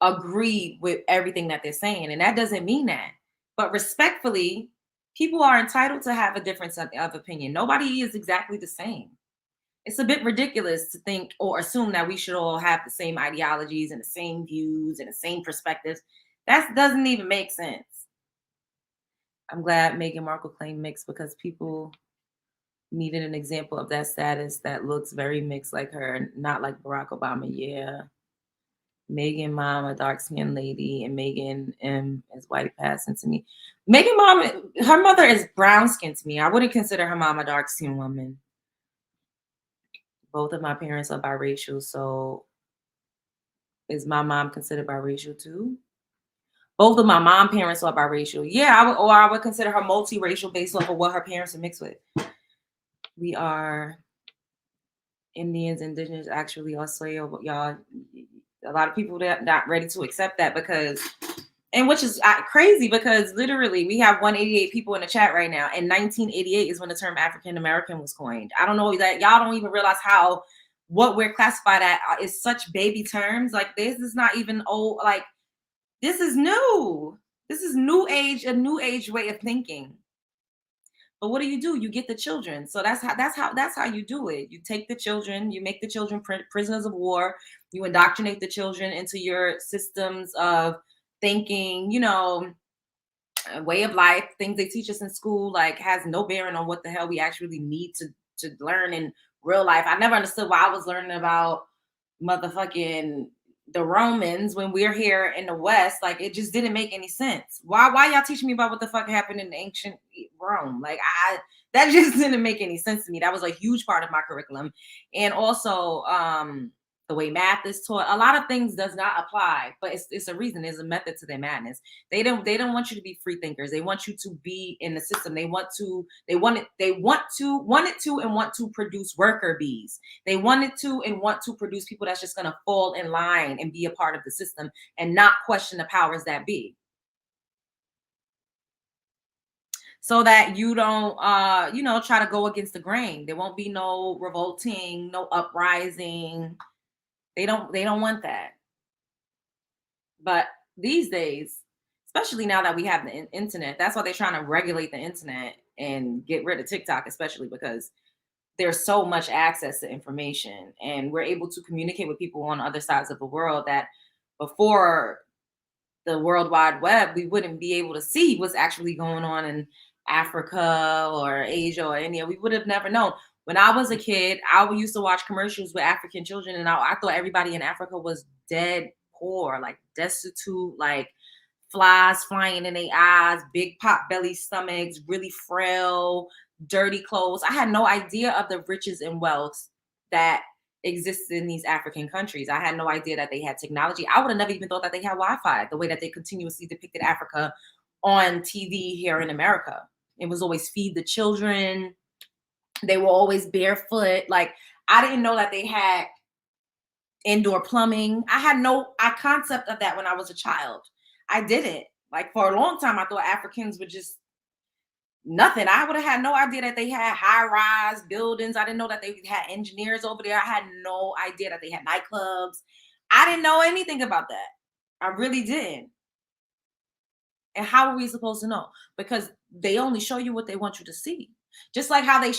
agree with everything that they're saying. And that doesn't mean that. But respectfully, people are entitled to have a difference of opinion. Nobody is exactly the same. It's a bit ridiculous to think or assume that we should all have the same ideologies and the same views and the same perspectives. That doesn't even make sense. I'm glad Meghan Markle claimed mixed because people needed an example of that status that looks very mixed like her, not like Barack Obama. Yeah. Meghan mom, a dark-skinned lady, and Meghan M is white passing to me. Meghan mom, her mother is brown-skinned to me. I wouldn't consider her mom a dark-skinned woman. Both of my parents are biracial, so is my mom considered biracial too? Both of my mom parents are biracial. Yeah, I would consider her multiracial based off of what her parents are mixed with. We are Indians, indigenous, actually, Australia, y'all. A lot of people that not ready to accept that because, and which is crazy because literally we have 188 people in the chat right now, and 1988 is when the term African American was coined. I don't know that y'all don't even realize how what we're classified at is such baby terms. Like this is not even old. Like this is new. This is new age, a new age way of thinking. But what do? You get the children. So that's how you do it. You take the children, you make the children prisoners of war, you indoctrinate the children into your systems of thinking, a way of life. Things they teach us in school like has no bearing on what the hell we actually need to learn in real life. I never understood why I was learning about motherfucking the Romans when we're here in the West. Like, it just didn't make any sense. Why y'all teaching me about what the fuck happened in ancient Rome? Like, that just didn't make any sense to me. That was a huge part of my curriculum. And also the way math is taught, a lot of things does not apply, but it's a reason. There's a method to their madness. They don't want you to be free thinkers. They want you to be in the system. They want to produce worker bees. They wanted to and want to produce people that's just gonna fall in line and be a part of the system and not question the powers that be. So that you don't try to go against the grain. There won't be no revolting, no uprising. They don't want that. But these days, especially now that we have the internet, that's why they're trying to regulate the internet and get rid of TikTok, especially because there's so much access to information and we're able to communicate with people on other sides of the world that before the World Wide Web, we wouldn't be able to see what's actually going on in Africa or Asia or India. We would have never known. When I was a kid, I used to watch commercials with African children, and I thought everybody in Africa was dead poor, like destitute, like flies flying in their eyes, big pot belly stomachs, really frail, dirty clothes. I had no idea of the riches and wealth that existed in these African countries. I had no idea that they had technology. I would have never even thought that they had Wi-Fi, the way that they continuously depicted Africa on TV here in America. It was always feed the children. They were always barefoot. Like, I didn't know that they had indoor plumbing. I had no concept of that when I was a child. I didn't. Like, for a long time, I thought Africans were just nothing. I would have had no idea that they had high-rise buildings. I didn't know that they had engineers over there. I had no idea that they had nightclubs. I didn't know anything about that. I really didn't. And how are we supposed to know? Because they only show you what they want you to see. Just like how they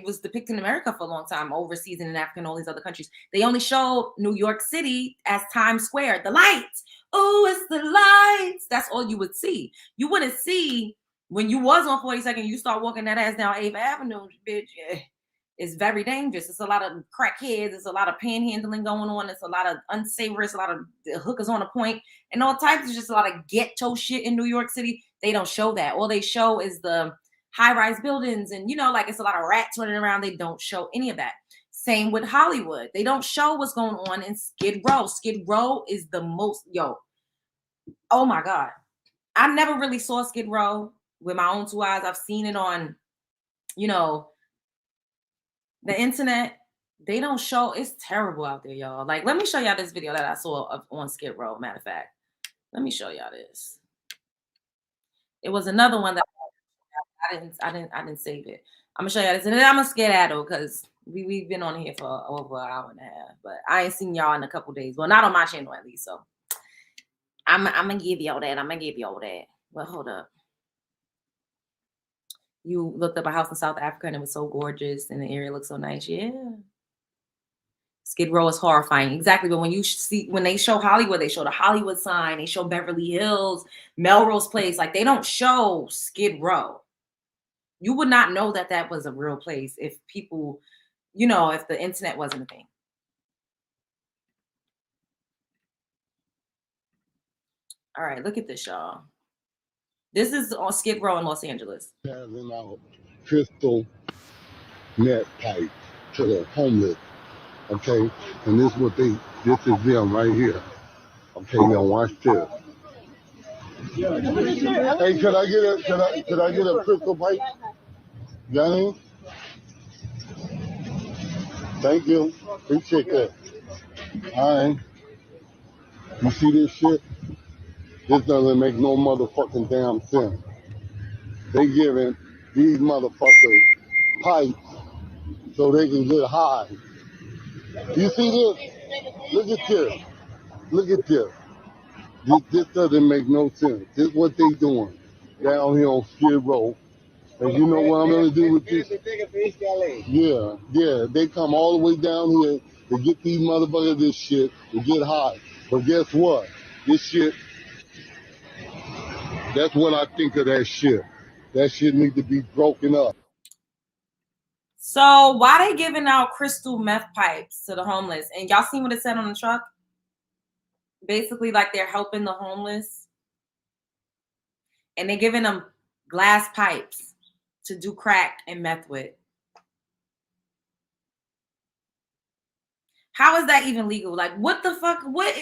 was depicting America for a long time, overseas and in Africa and all these other countries. They only show New York City as Times Square, the lights. Oh, it's the lights. That's all you would see. You wouldn't see when you was on 42nd, you start walking that ass down 8th Avenue, bitch. It's very dangerous. It's a lot of crackheads. It's a lot of panhandling going on. It's a lot of unsavory. It's a lot of hookers on a point and all types of just a lot of ghetto shit in New York City. They don't show that. All they show is the high-rise buildings and, like it's a lot of rats running around. They don't show any of that. Same with Hollywood. They don't show what's going on in Skid Row. Skid Row is the most, oh my God. I never really saw Skid Row with my own two eyes. I've seen it on, the internet. They don't show. It's terrible out there, y'all. Like, let me show y'all this video that I saw on Skid Row. Matter of fact, let me show y'all this. It was another one that I didn't save it. I'm gonna show y'all this, and then I'm gonna skedaddle because we've been on here for over an hour and a half, but I ain't seen y'all in a couple days. Well, not on my channel at least. So I'm gonna give y'all that. Well, hold up. You looked up a house in South Africa and it was so gorgeous and the area looked so nice. Yeah. Skid Row is horrifying. Exactly. But when they show Hollywood, they show the Hollywood sign, they show Beverly Hills, Melrose Place. Like, they don't show Skid Row. You would not know that that was a real place if people, if the internet wasn't a thing. All right, look at this, y'all. This is on Skid Row in Los Angeles. Passing out crystal net pipe to the homeless. Okay, and this is them right here. Okay, now watch this. Hey, could I get a crystal pipe? Johnny? Thank you. Appreciate that. All right. You see this shit? This doesn't make no motherfucking damn sense. They giving these motherfuckers pipes so they can get high. You see this? Look at this. Look at this. This doesn't make no sense. This is what they doing down here on Skid Row. And you know what I'm gonna do with this? Yeah. They come all the way down here to get these motherfuckers this shit to get hot. But guess what? This shit, that's what I think of that shit. That shit need to be broken up. So why they giving out crystal meth pipes to the homeless? And y'all seen what it said on the truck? Basically, like they're helping the homeless. And they're giving them glass pipes to do crack and meth with. How is that even legal? Like, what the fuck? What?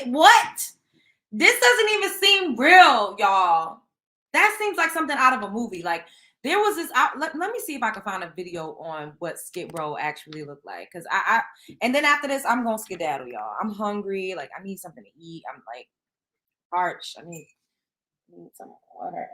This doesn't even seem real, y'all. That seems like something out of a movie. Like, there was this. Let me see if I can find a video on what Skid Row actually looked like. Cause and then after this, I'm gonna skedaddle, y'all. I'm hungry. Like, I need something to eat. I'm like parched. I need some water.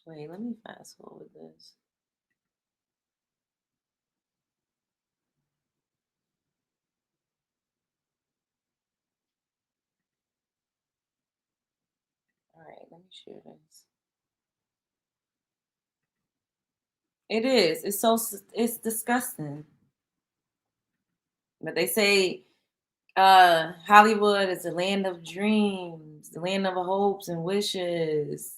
Wait, let me fast forward this. All right, let me share this. It is. It's disgusting. But they say Hollywood is the land of dreams, the land of hopes and wishes.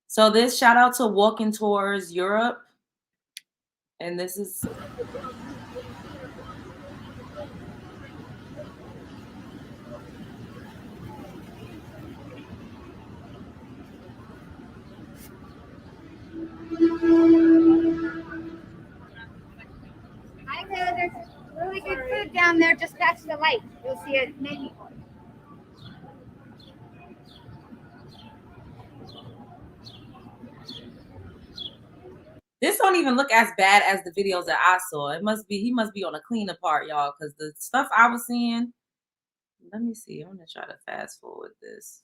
So this shout out to Walking Tours Europe. And this is Hi there, there's really good food down there just past the light. You'll see a menu. this don't even look as bad as the videos that I saw. He must be on a cleaner part, y'all, because the stuff I was seeing. Let me see. I'm gonna try to fast forward this.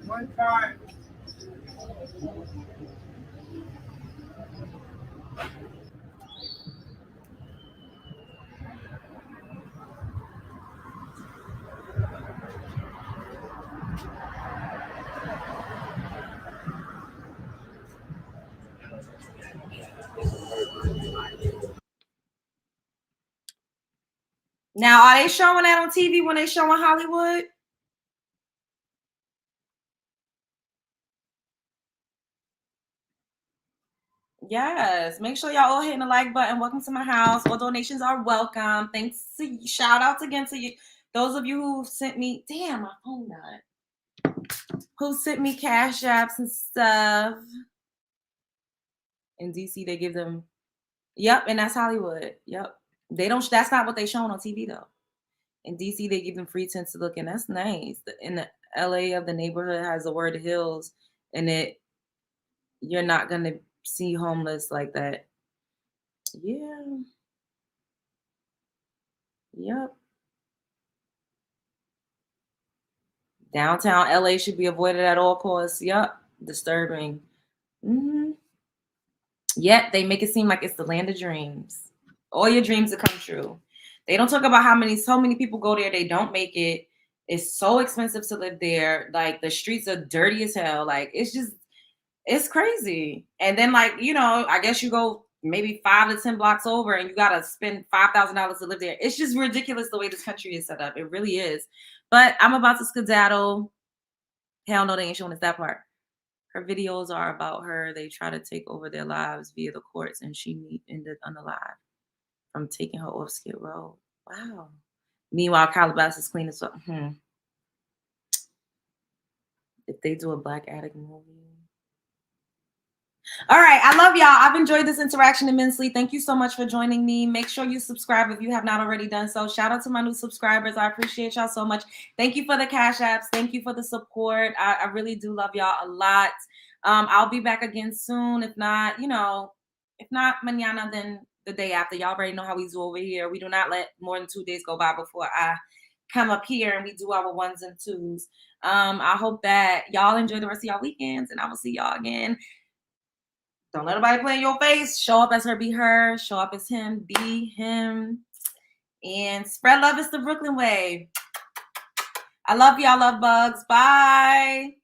One time. Now, are they showing that on TV when they showing Hollywood? Yes, make sure y'all all hitting the like button. Welcome to my house. All donations are welcome. Thanks to you. Shout outs again to you. Those of you who sent me, damn, my phone died. Who sent me cash apps and stuff. In DC, they give them, yep, and that's Hollywood. Yep. They don't, that's not what they showing on TV though. In DC, they give them free tents to look, and that's nice. In the LA of the neighborhood has the word hills, and you're not gonna see homeless like that. Yeah. Yep. Downtown LA should be avoided at all costs. Yep. Disturbing. Yet they make it seem like it's the land of dreams. All your dreams will come true. They don't talk about so many people go there, they don't make it. It's so expensive to live there. Like the streets are dirty as hell. Like it's just It's crazy. And then, like, you know, I guess you go maybe 5 to 10 blocks over and you got to spend $5,000 to live there. It's just ridiculous the way this country is set up. It really is. But I'm about to skedaddle. Hell no, they ain't showing us that part. Her videos are about her. They try to take over their lives via the courts, and she ended unalive from taking her off Skid Row. Wow. Meanwhile, Calabasas is clean as well. If they do a Black Addict movie. All right. I love y'all. I've enjoyed this interaction immensely. Thank you so much for joining me. Make sure you subscribe if you have not already done so. Shout out to my new subscribers. I appreciate y'all so much. Thank you for the Cash Apps. Thank you for the support. I really do love y'all a lot. I'll be back again soon. If not, you know, if not mañana, then the day after. Y'all already know how we do over here. We do not let more than 2 days go by before I come up here and we do our 1s and 2s. I hope that y'all enjoy the rest of y'all weekends, and I will see y'all again. Don't let nobody play in your face. Show up as her, be her. Show up as him, be him. And spread love is the Brooklyn way. I love y'all, love bugs. Bye.